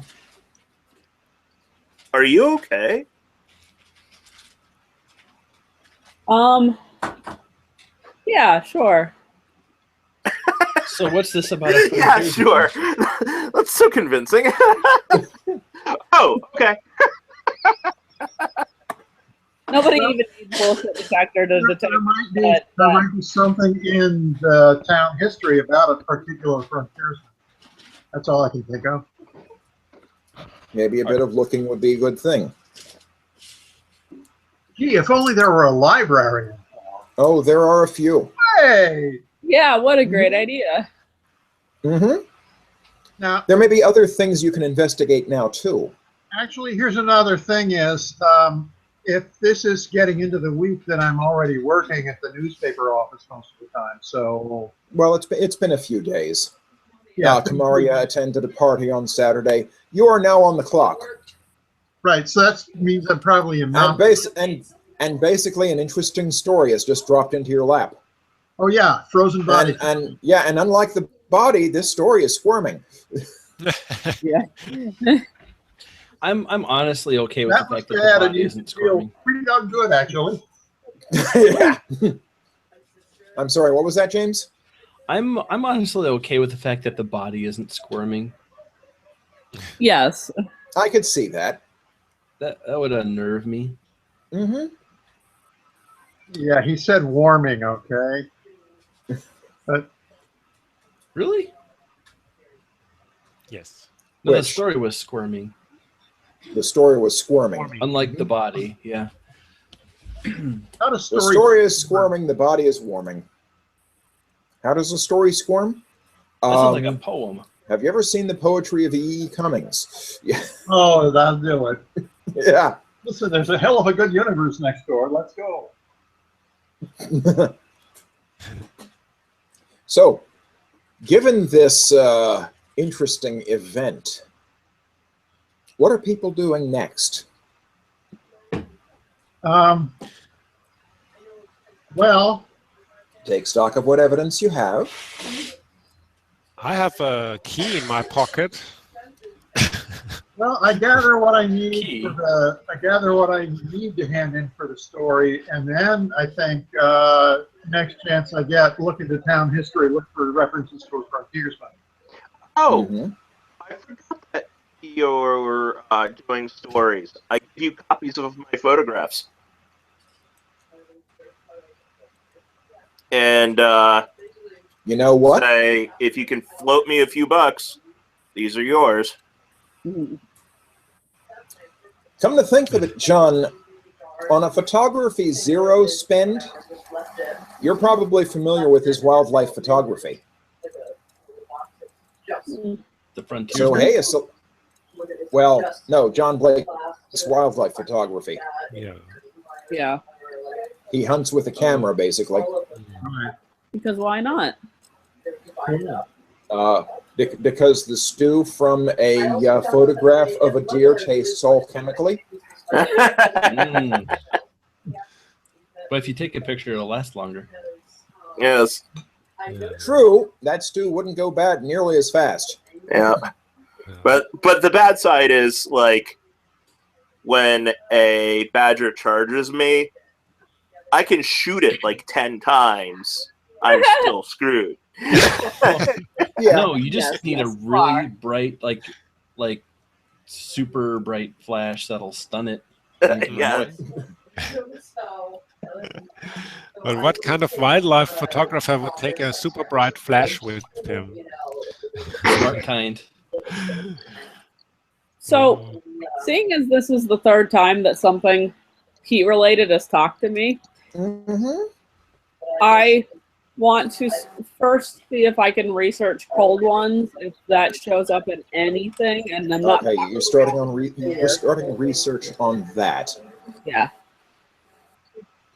Are you okay? Yeah, sure. So what's this about? A Yeah, frontier sure. That's so convincing. Oh, okay. Nobody even needs bullshit detector to detect. There might be, that- there might be something in the town history about a particular frontiersman. That's all I can think of. maybe a bit of looking would be a good thing. Gee, if only there were a library. Oh, there are a few. Hey! Yeah, what a great idea. Mm-hmm. Now, There may be other things you can investigate now, too. actually, here's another thing is, if this is getting into the week, then I'm already working at the newspaper office most of the time. So, Well, it's been a few days. yeah. Kamaria attended a party on Saturday. You are now on the clock. Right, so that means I'm probably a And, mountain. and basically an interesting story has just dropped into your lap. Oh, yeah, frozen body. And unlike the body, this story is squirming. Yeah. I'm honestly okay with That the was fact that bad, the and body you isn't feel squirming. pretty darn good, actually. Yeah. I'm sorry, what was that, James? I'm honestly okay with the fact that the body isn't squirming. Yes. I could see that. That would unnerve me. Mm-hmm. Yeah, he said warming, okay? But Really? Yes. No, the Which? story was squirming, The story was squirming. unlike the body. Yeah. how does The story is squirming, the body is warming. How does the story squirm? That sounds like a poem. Have you ever seen the poetry of E. Cummings? Yeah. Oh, that'll do it. Yeah. Listen, there's a hell of a good universe next door. Let's go. So, given this interesting event, what are people doing next? Well, Take stock of what evidence you have. I have a key in my pocket. I gather what I need Key. I gather what I need to hand in for the story, and then I think next chance I get, look into town history, look for references to a frontiersman. Oh, Mhm. I forgot that you're doing stories. I give you copies of my photographs. And You know what? say, if you can float me a few bucks, these are yours. Come to think of it, John, on a photography zero spend, you're probably familiar with his wildlife photography. The frontier. So, hey, no, John Blake's wildlife photography. Yeah. Yeah. He hunts with a camera, basically. Right. Because why not? Yeah. Because the stew from a photograph of a deer tastes all chemically. Mm. But if you take a picture, it'll last longer. Yes. True, that stew wouldn't go bad nearly as fast. Yeah. But the bad side is, like, when a badger charges me, I can shoot it like 10 times. I'm still screwed. Yeah. No, you just Yes, need yes, a really far. bright, like super bright flash that'll stun it. Yeah. But what kind of wildlife photographer would take a super bright flash with him? Smart kind. So, seeing as this is the third time that something heat-related has talked to me, Mm-hmm. I want to first see if I can research cold ones, if that shows up in anything, and I'm not. Okay, you're starting on you're starting research on that. Yeah.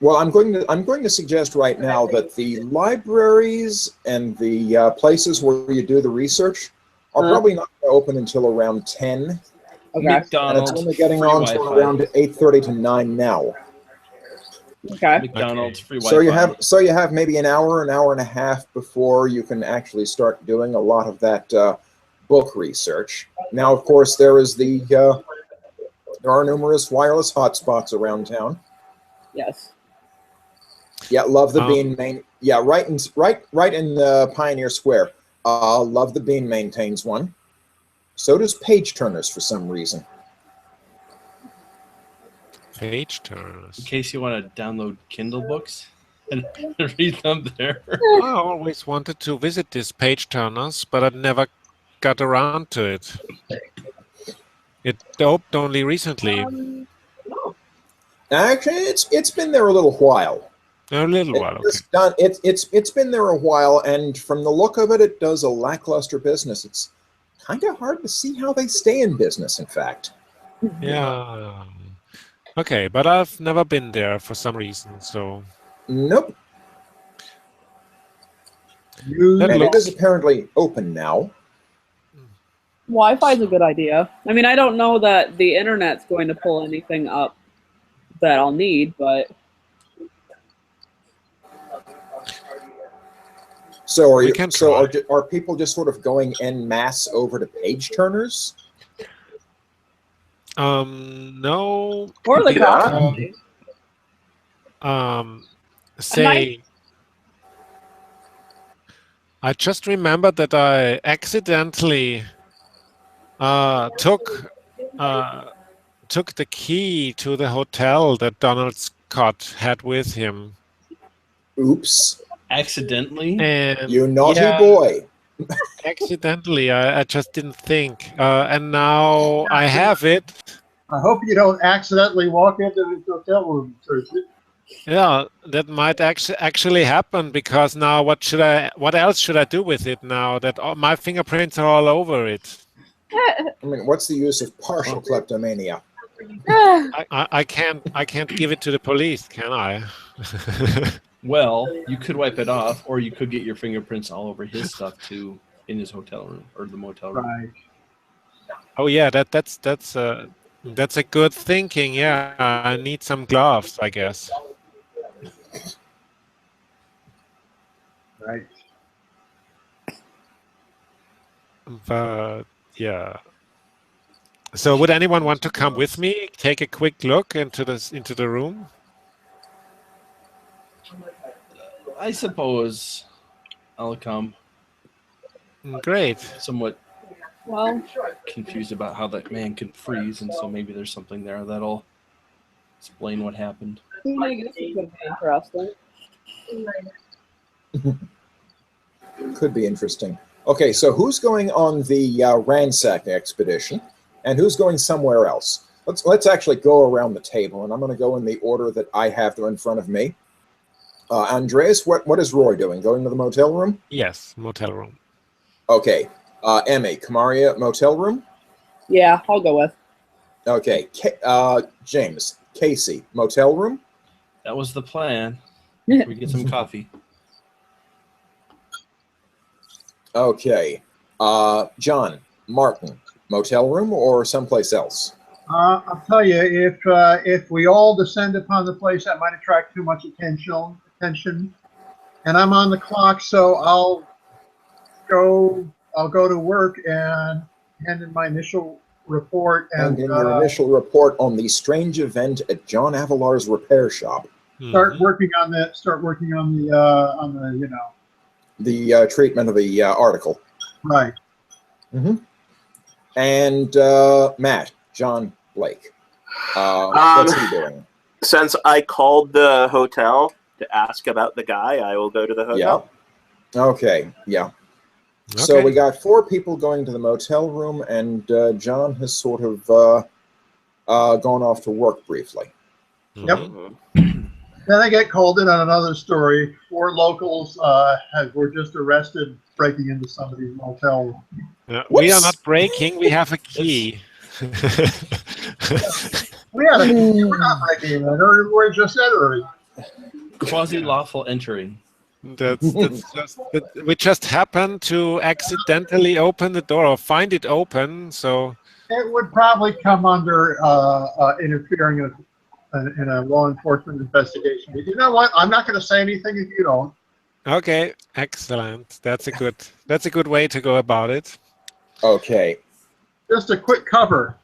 Well, I'm going to suggest right now that the libraries and the places where you do the research are probably not going to open until around 10, Okay. and it's McDonald's, only getting free on to Wi-Fi. around 8:30 to 9 now. Okay. McDonald's, free So Wi-Fi. you have maybe an hour and a half before you can actually start doing a lot of that book research. Now, of course, there are numerous wireless hotspots around town. Yes. Yeah, Love the Bean main. Yeah, right in Pioneer Square. Love the Bean maintains one. So does Page Turners for some reason. Page turners. In case you want to download Kindle books and read them there. I always wanted to visit this Page Turners, but I never got around to it. It opened only recently. Actually, it's been there a little while. A little while, okay. It's been there a while, and from the look of it, it does a lackluster business. It's kind of hard to see how they stay in business, in fact. Yeah. Okay, but I've never been there for some reason, so. Nope. That And it looks- is apparently open now. Wi-Fi is a good idea. I mean, I don't know that the internet's going to pull anything up that I'll need, but So We can are people just sort of going en masse over to Page Turners? no. or the Yeah. coffee. Say, I just remembered that I accidentally took the key to the hotel that Donald Scott had with him. Oops. Accidentally? And You naughty yeah, boy. accidentally, I just didn't think. And now I have it. I hope you don't accidentally walk into his hotel room and search it. Yeah, that might actually happen, because now what else should I do with it now that my fingerprints are all over it? I mean, what's the use of partial kleptomania? I can't give it to the police, can I? Well, you could wipe it off, or you could get your fingerprints all over his stuff too in his hotel room or the motel room. Right. Oh yeah, that's a good thinking. Yeah, I need some gloves, I guess. Right. But yeah. So would anyone want to come with me? Take a quick look into the room? I suppose I'll come. Great. Somewhat Well, confused about how that man can freeze, and so maybe there's something there that'll explain what happened. I guess it could be interesting. Could be interesting. Okay, so who's going on the ransack expedition, and who's going somewhere else? Let's actually go around the table, and I'm going to go in the order that I have them in front of me. Andreas, what is Roy doing? Going to the motel room? Yes, motel room. Okay. Emmy, Kamaria, motel room? Yeah, I'll go with. Okay. James, Casey, motel room? That was the plan. We get some coffee. Okay. John, Martin, motel room or someplace else? I'll tell you, if we all descend upon the place, that might attract too much attention. And I'm on the clock, so I'll go to work and hand in my initial report. And in your initial report on the strange event at John Avalar's repair shop. Start working on the the treatment of the article. Right. Mm-hmm. And Matt, John Blake, what's he doing? Since I called the hotel to ask about the guy, I will go to the hotel. Yeah. Okay. Yeah. Okay. So we got 4 people going to the motel room, and John has sort of gone off to work briefly. Yep. Then I get called in on another story. 4 locals were just arrested breaking into somebody's motel room. We are not breaking. We have a key. We had a key. We're not breaking in. We're just entering. Quasi-lawful entry. We just happened to accidentally open the door or find it open. So it would probably come under interfering in a law enforcement investigation. But you know what? I'm not going to say anything if you don't. Okay, excellent. That's a good way to go about it. Okay. Just a quick cover,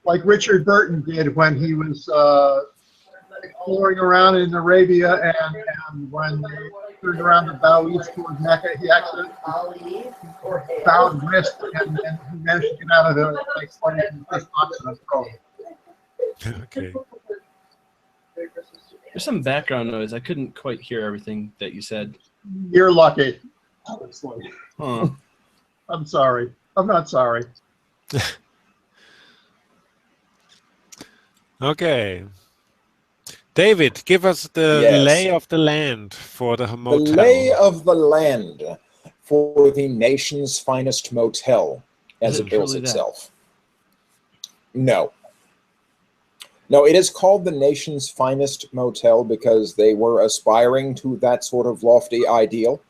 like Richard Burton did when he was exploring around in Arabia, and when they turned around to bow east toward Mecca, he actually bowed west and he managed to get out of the first box of the throat. Okay. There's some background noise. I couldn't quite hear everything that you said. You're lucky. Honestly. Huh. I'm sorry. I'm not sorry. Okay. David, give us the lay of the land for the motel. The lay of the land for the nation's finest motel, as it bills itself. No. No, it is called the nation's finest motel because they were aspiring to that sort of lofty ideal.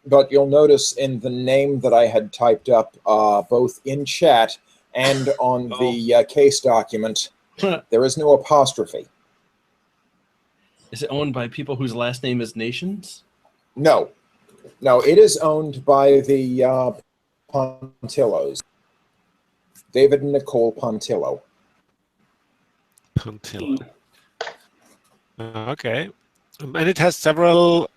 But you'll notice in the name that I had typed up, both in chat and on the case document, there is no apostrophe. Is it owned by people whose last name is Nations? No. No, it is owned by the Pontillos. David and Nicole Pontillo. Pontillo. Okay. And it has several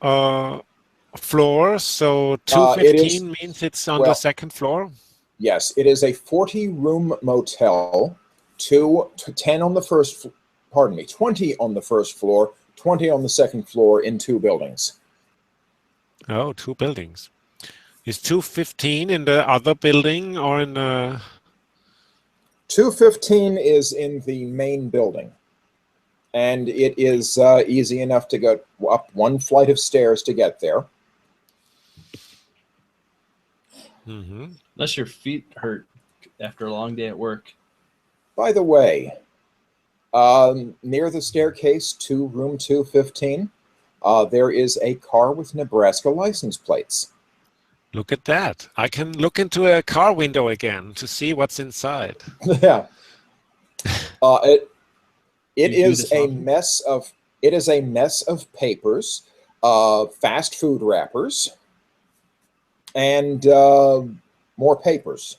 floors, so 215 means it's on the second floor? Yes, it is a 40-room motel, 10 on the first, 20 on the first floor, 20 on the second floor in 2 buildings. Oh, 2 buildings. Is 215 in the other building or in the... 215 is in the main building. And it is easy enough to go up 1 flight of stairs to get there. Mm-hmm. Unless your feet hurt after a long day at work. By the way, near the staircase to room 215, there is a car with Nebraska license plates. Look at that. I can look into a car window again to see what's inside. Yeah. It is a mess of papers, fast food wrappers, and more papers.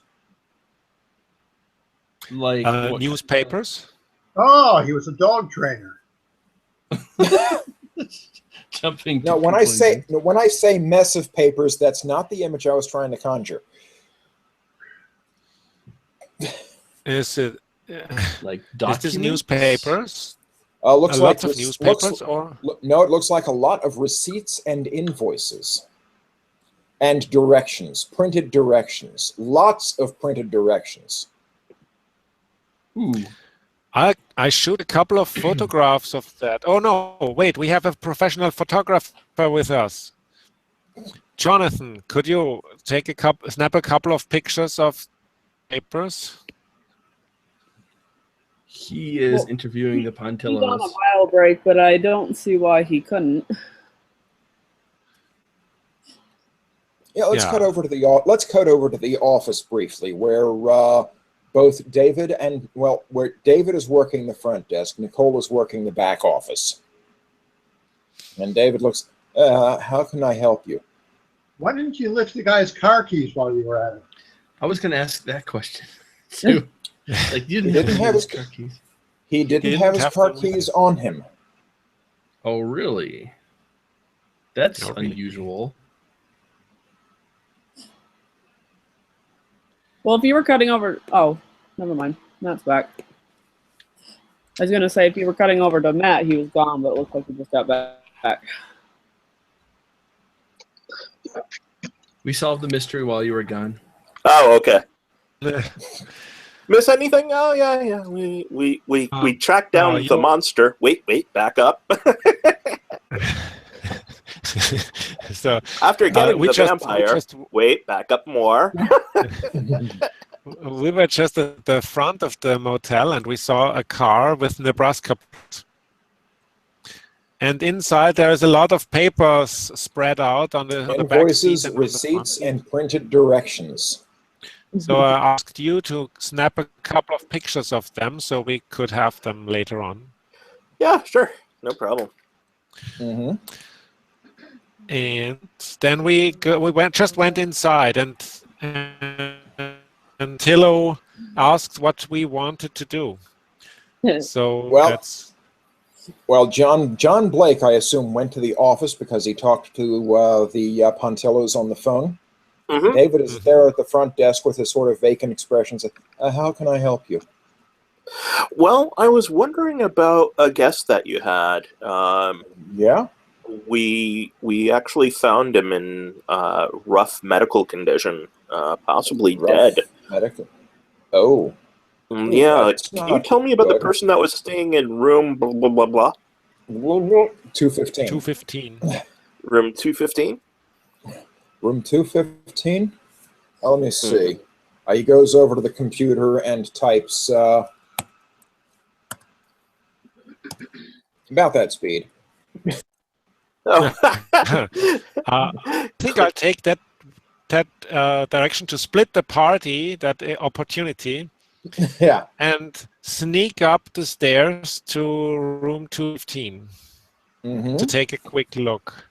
Like newspapers? Oh, he was a dog trainer. Jumping. No, when I say mess of papers, that's not the image I was trying to conjure. Is it like documents? Is this newspapers? Looks like lots of newspapers, or no? It looks like a lot of receipts and invoices, and directions, printed directions. Lots of printed directions. Ooh. I shoot a couple of photographs of that. Oh no! Wait, we have a professional photographer with us. Jonathan, could you take snap a couple of pictures of papers? He is interviewing the Pontillos. He's on a mile break, but I don't see why he couldn't. Yeah, let's Yeah. cut over to the office briefly, where both David and where David is working the front desk, Nicole is working the back office. And David looks, how can I help you? Why didn't you lift the guy's car keys while you were at it? I was going to ask that question too. Like, you He didn't didn't have have his his car keys. He didn't Didn't have his have car them with keys him. on him. Oh, really? That's Oh, really? unusual. Well, if you were cutting over, oh, never mind. Matt's back. I was gonna say if you were cutting over to Matt, he was gone, but it looks like he just got back. We solved the mystery while you were gone. Oh, okay. Miss anything? Oh, yeah. We tracked down you the know- monster. Wait, back up. So After getting we the just- vampire, wait, back up more. we were just at the front of the motel and we saw a car with Nebraska. And inside there is a lot of papers spread out on the back seat Invoices, and on the front receipts, seat. and printed directions. So I asked you to snap a couple of pictures of them so we could have them later on. Yeah, sure. No problem. Mm-hmm. And then we went inside and Tillo asked what we wanted to do. So Well- that's Well, John Blake, I assume, went to the office because he talked to the Pontillos on the phone. Mhm. David is there at the front desk with a sort of vacant expression. Said, how can I help you? Well, I was wondering about a guest that you had. Yeah? We actually found him in rough medical condition, possibly Rough dead. medical. Oh. Yeah, That's can you not tell me about the good. person that was staying in room blah blah blah blah? 215. 215. Room 215? Room 215? Let me see. He goes over to the computer and types about that speed. Oh. I think I'll take that direction to split the party, that opportunity, Yeah. and sneak up the stairs to room 215 Mm-hmm. to take a quick look.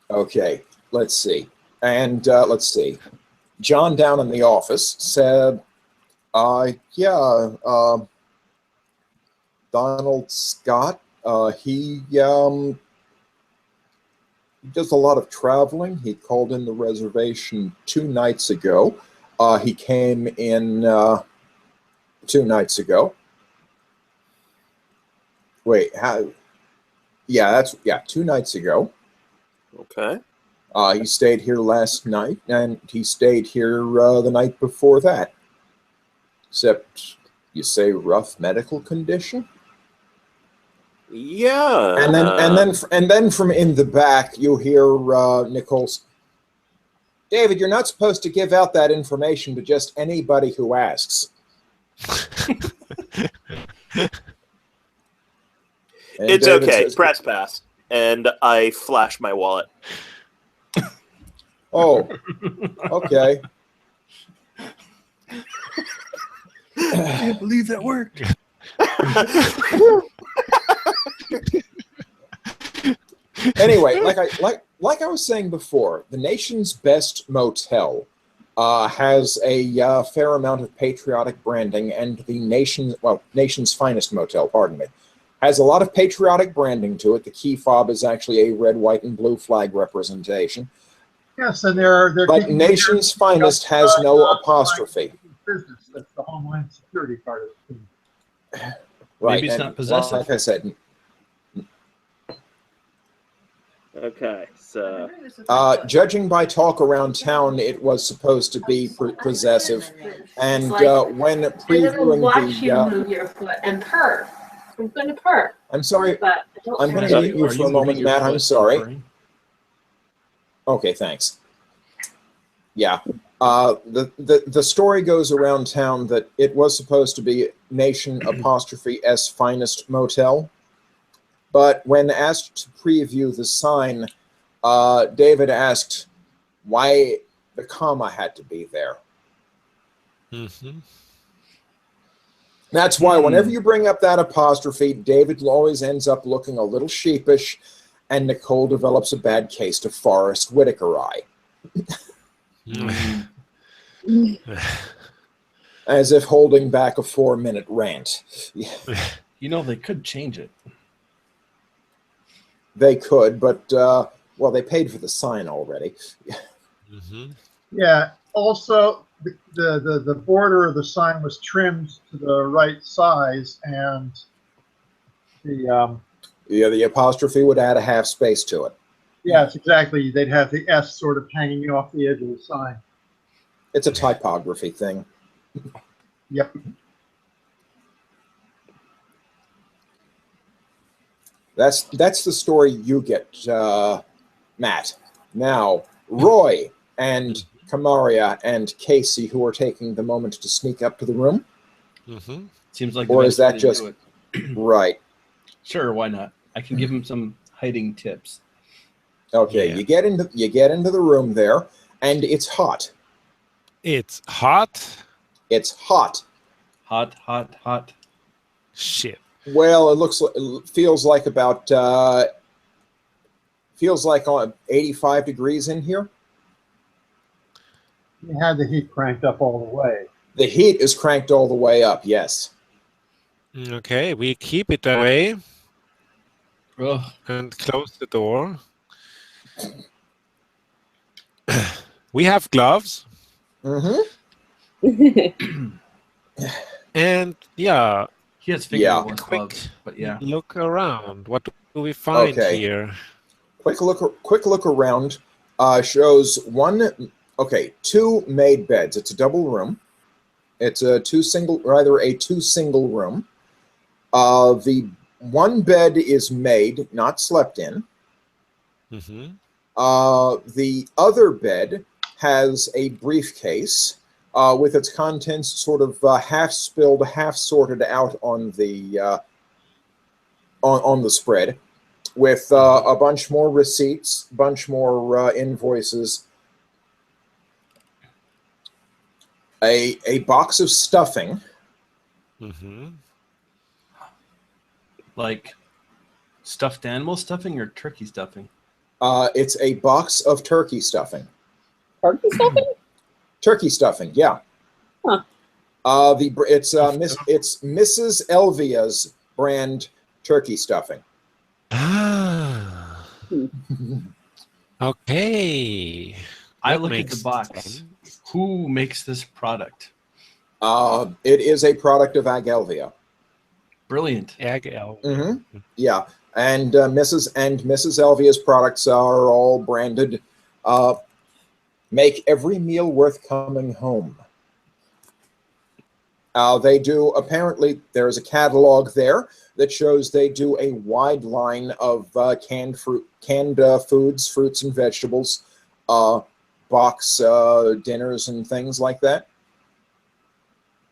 Okay, let's see. And let's see. John down in the office said, Donald Scott, he does a lot of traveling. He called in the reservation 2 nights ago. He came in 2 nights ago. Wait, how? Yeah, 2 nights ago. Okay. He stayed here last night, and he stayed here the night before that. Except, you say rough medical condition, Yeah. and then from in the back you hear Nicole's. David, you're not supposed to give out that information to just anybody who asks. And It's David okay. says, Press pass. And I flash my wallet. oh, okay. I can't believe that worked. Anyway, like I was saying before, the nation's best motel has a fair amount of patriotic branding, and the nation's finest motel, pardon me, has a lot of patriotic branding to it. The key fob is actually a red, white, and blue flag representation. Yes, and they're But keeping nation's finest has no apostrophe. business. That's the Homeland Security part of the team. Right, Maybe it's and not possessive. Like I said, Okay, so judging by talk around town, it was supposed to be possessive. And when I'm gonna previewing watch you the, move your foot and purr. I'm gonna purr, I'm sorry. but I don't I'm gonna have mute to. you Are for a moving moment, your Matt. I'm foot sorry. purring? Okay, thanks. Yeah. The story goes around town that it was supposed to be Nation apostrophe S finest motel, but when asked to preview the sign, David asked why the comma had to be there. Mm-hmm. That's why whenever you bring up that apostrophe, David always ends up looking a little sheepish, and Nicole develops a bad case of Forrest Whitaker eye. As if holding back a 4-minute rant. You know, they could change it. They could, but, well, they paid for the sign already. Mm-hmm. Yeah. Also, the border of the sign was trimmed to the right size, and the Yeah, the apostrophe would add a half space to it. yes, exactly. They'd have the S sort of hanging off the edge of the sign. It's a typography thing. Yep. That's the story you get, Matt. Now, Roy and Kamaria and Casey, who are taking the moment to sneak up to the room. Mm-hmm. Seems like Or the is best way that to just do it. right? Sure, why not? I can give him some hiding tips. Okay, Yeah. you get into the room there, and it's hot. It's hot. It's hot. Hot, hot, hot. Shit. Well, it feels like about 85 degrees in here. You had the heat cranked up all the way. The heat is cranked all the way up. Yes. Okay, we keep it that way Ugh. and close the door. We have gloves. Mm-hmm. And yeah, He has finger Yeah. work gloves, but yeah. look around. What do we find Okay. here? Quick look around. Shows two made beds. It's a double room. It's a two single room. The one bed is made, not slept in. Mm-hmm. The other bed has a briefcase with its contents sort of half spilled, half sorted out on the spread, with a bunch more receipts, bunch more invoices, a box of stuffing. Mm-hmm. Like stuffed animal stuffing or turkey stuffing? It's a box of turkey stuffing. Turkey stuffing? Turkey stuffing, yeah. Huh. It's Mrs. Elvia's brand turkey stuffing. Ah. Okay. I That look at the makes box. sense. Who makes this product? It is a product of Agelvia. Brilliant. Egg elf. Mm-hmm. Yeah, and Mrs. Elvia's products are all branded. Make every meal worth coming home. They do, apparently, there's a catalog there that shows they do a wide line of canned foods, fruits and vegetables, box dinners and things like that.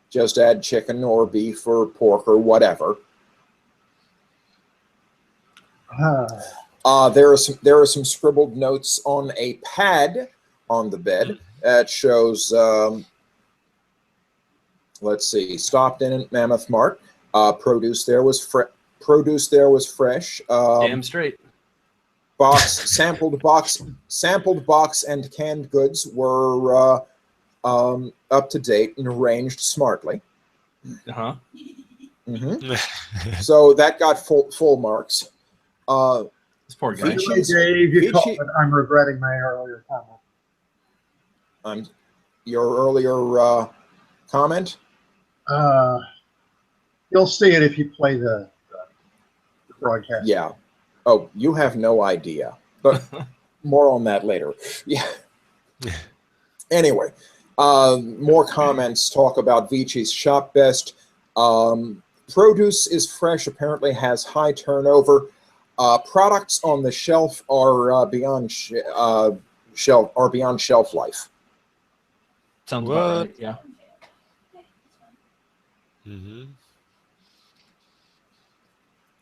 Just add chicken or beef or pork or whatever. There are some scribbled notes on a pad on the bed that shows. Let's see. Stopped in at Mammoth Mart. Produce there was fresh. Damn straight. Sampled box, and canned goods were up to date and arranged smartly. Uh-huh. Mm-hmm. So that got full marks. This poor guy. Dave, you called it. I'm regretting my earlier comment. Your earlier comment? You'll see it if you play the broadcast. Yeah. Oh, you have no idea. But more on that later. Yeah. Anyway, more comments talk about Vici's shop best. Produce is fresh, apparently has high turnover. Products on the shelf are beyond shelf life. Sounds about right, yeah. Mm-hmm.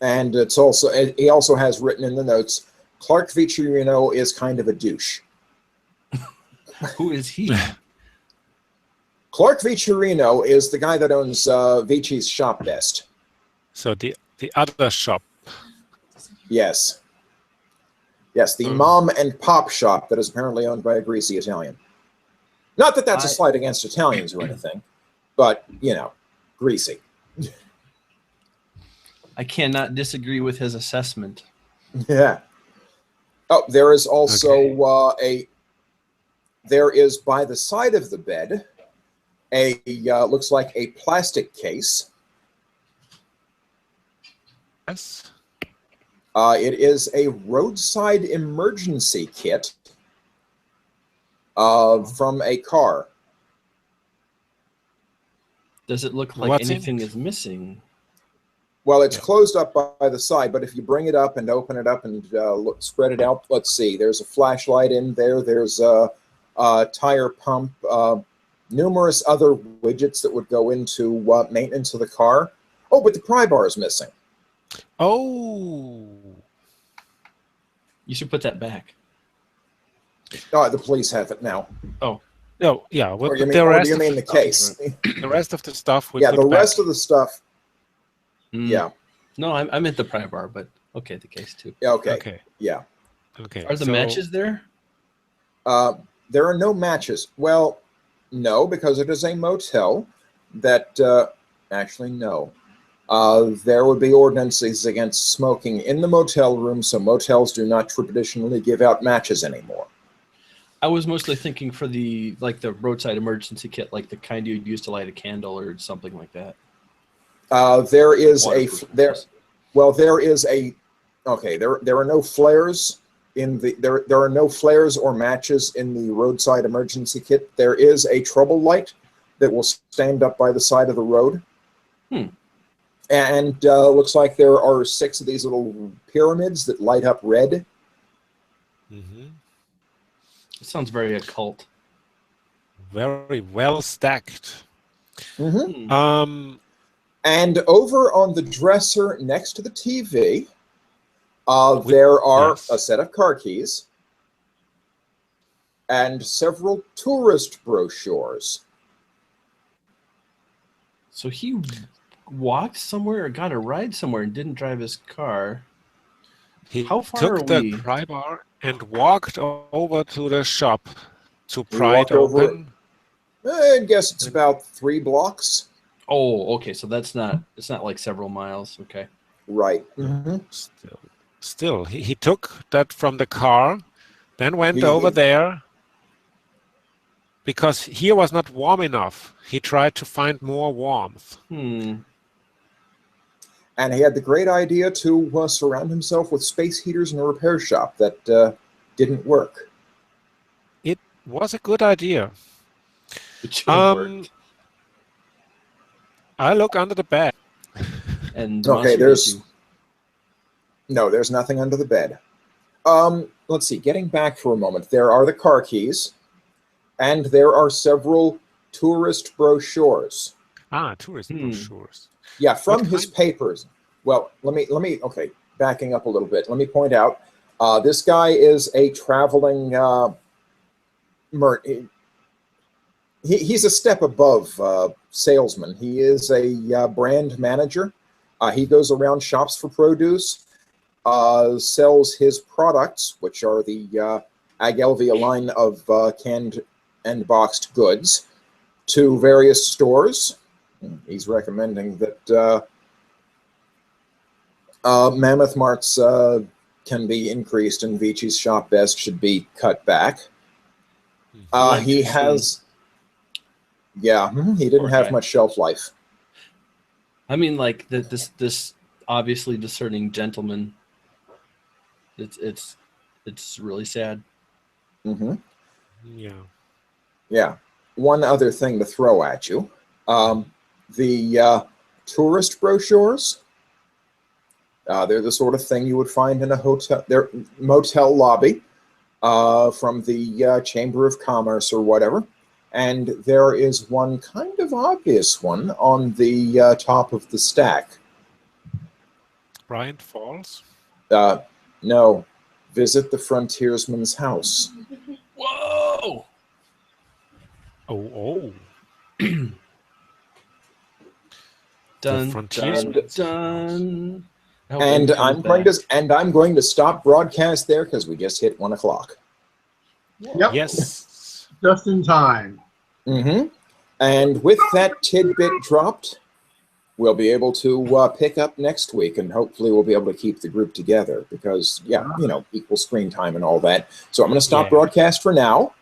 And it's also, he also has written in the notes, Clark Victorino is kind of a douche. Who is he? Clark Victorino is the guy that owns Vici's Shop Best. So the other shop. Yes. Yes, the mom and pop shop that is apparently owned by a greasy Italian. Not that that's a slight against Italians or anything, but, you know, greasy. I cannot disagree with his assessment. Yeah. Oh, there is also there is by the side of the bed looks like a plastic case. Yes. It is a roadside emergency kit from a car. Does it look like What's anything is missing? Well, it's closed up by the side, but if you bring it up and open it up and spread it out, let's see. There's a flashlight in there. There's a tire pump, numerous other widgets that would go into maintenance of the car. Oh, but the pry bar is missing. Oh. You should put that back. Oh, the police have it now. Oh. No, yeah. Well, Or you mean, the or rest do you of mean the case? the rest of the stuff. Yeah, the rest of the stuff. Mm. Yeah. No, I meant the pry bar, but okay, the case too. Yeah. Okay. Okay. Yeah. Okay. Are the matches there? There are no matches. Well, no, because it is a motel. That actually no. There would be ordinances against smoking in the motel room, so motels do not traditionally give out matches anymore. I was mostly thinking for the roadside emergency kit, like the kind you'd use to light a candle or something like that. There is there are no flares in the there are no flares or matches in the roadside emergency kit. There is a trouble light that will stand up by the side of the road. And looks like there are 6 of these little pyramids that light up red. Mm-hmm. It sounds very occult. Very well stacked. Mm-hmm. And over on the dresser next to the TV, there are a set of car keys and several tourist brochures. So he walked somewhere or got a ride somewhere and didn't drive his car. How far took are the we? pry bar and walked over to the shop to We pry it walked over open. I guess it's about 3 blocks. Oh, okay. So it's not like several miles. Okay. Right. Mm-hmm. Still, he took that from the car, then went over there. Because here was not warm enough. He tried to find more warmth. And he had the great idea to surround himself with space heaters in a repair shop that didn't work. It was a good idea. It should have worked. I look under the bed. And okay, there's nothing under the bed. Let's see. Getting back for a moment, there are the car keys, and there are several tourist brochures. Tourist brochures. Yeah, from his papers. Well, let me. Okay, backing up a little bit. Let me point out. This guy is a traveling. He's a step above salesman. He is a brand manager. He goes around, shops for produce, sells his products, which are the Agelvia line of canned and boxed goods, to various stores. He's recommending that Mammoth Mart's can be increased and Vici's Shop Best should be cut back. He has... Yeah, he didn't have much shelf life. I mean, like this obviously discerning gentleman. It's really sad. Mm-hmm. Yeah. One other thing to throw at you: the tourist brochures. They're the sort of thing you would find in a motel lobby from the Chamber of Commerce or whatever. And there is one kind of obvious one on the top of the stack. Bryant Falls? No. visit the frontiersman's house. Whoa! Oh. Dun, frontiersman's dun. I hope And Amy comes back. I'm going to stop broadcast there because we just hit 1 o'clock. Yep. Yes. Just in time. Mm-hmm. And with that tidbit dropped, we'll be able to pick up next week, and hopefully we'll be able to keep the group together because, equal screen time and all that. So I'm going to stop broadcast for now.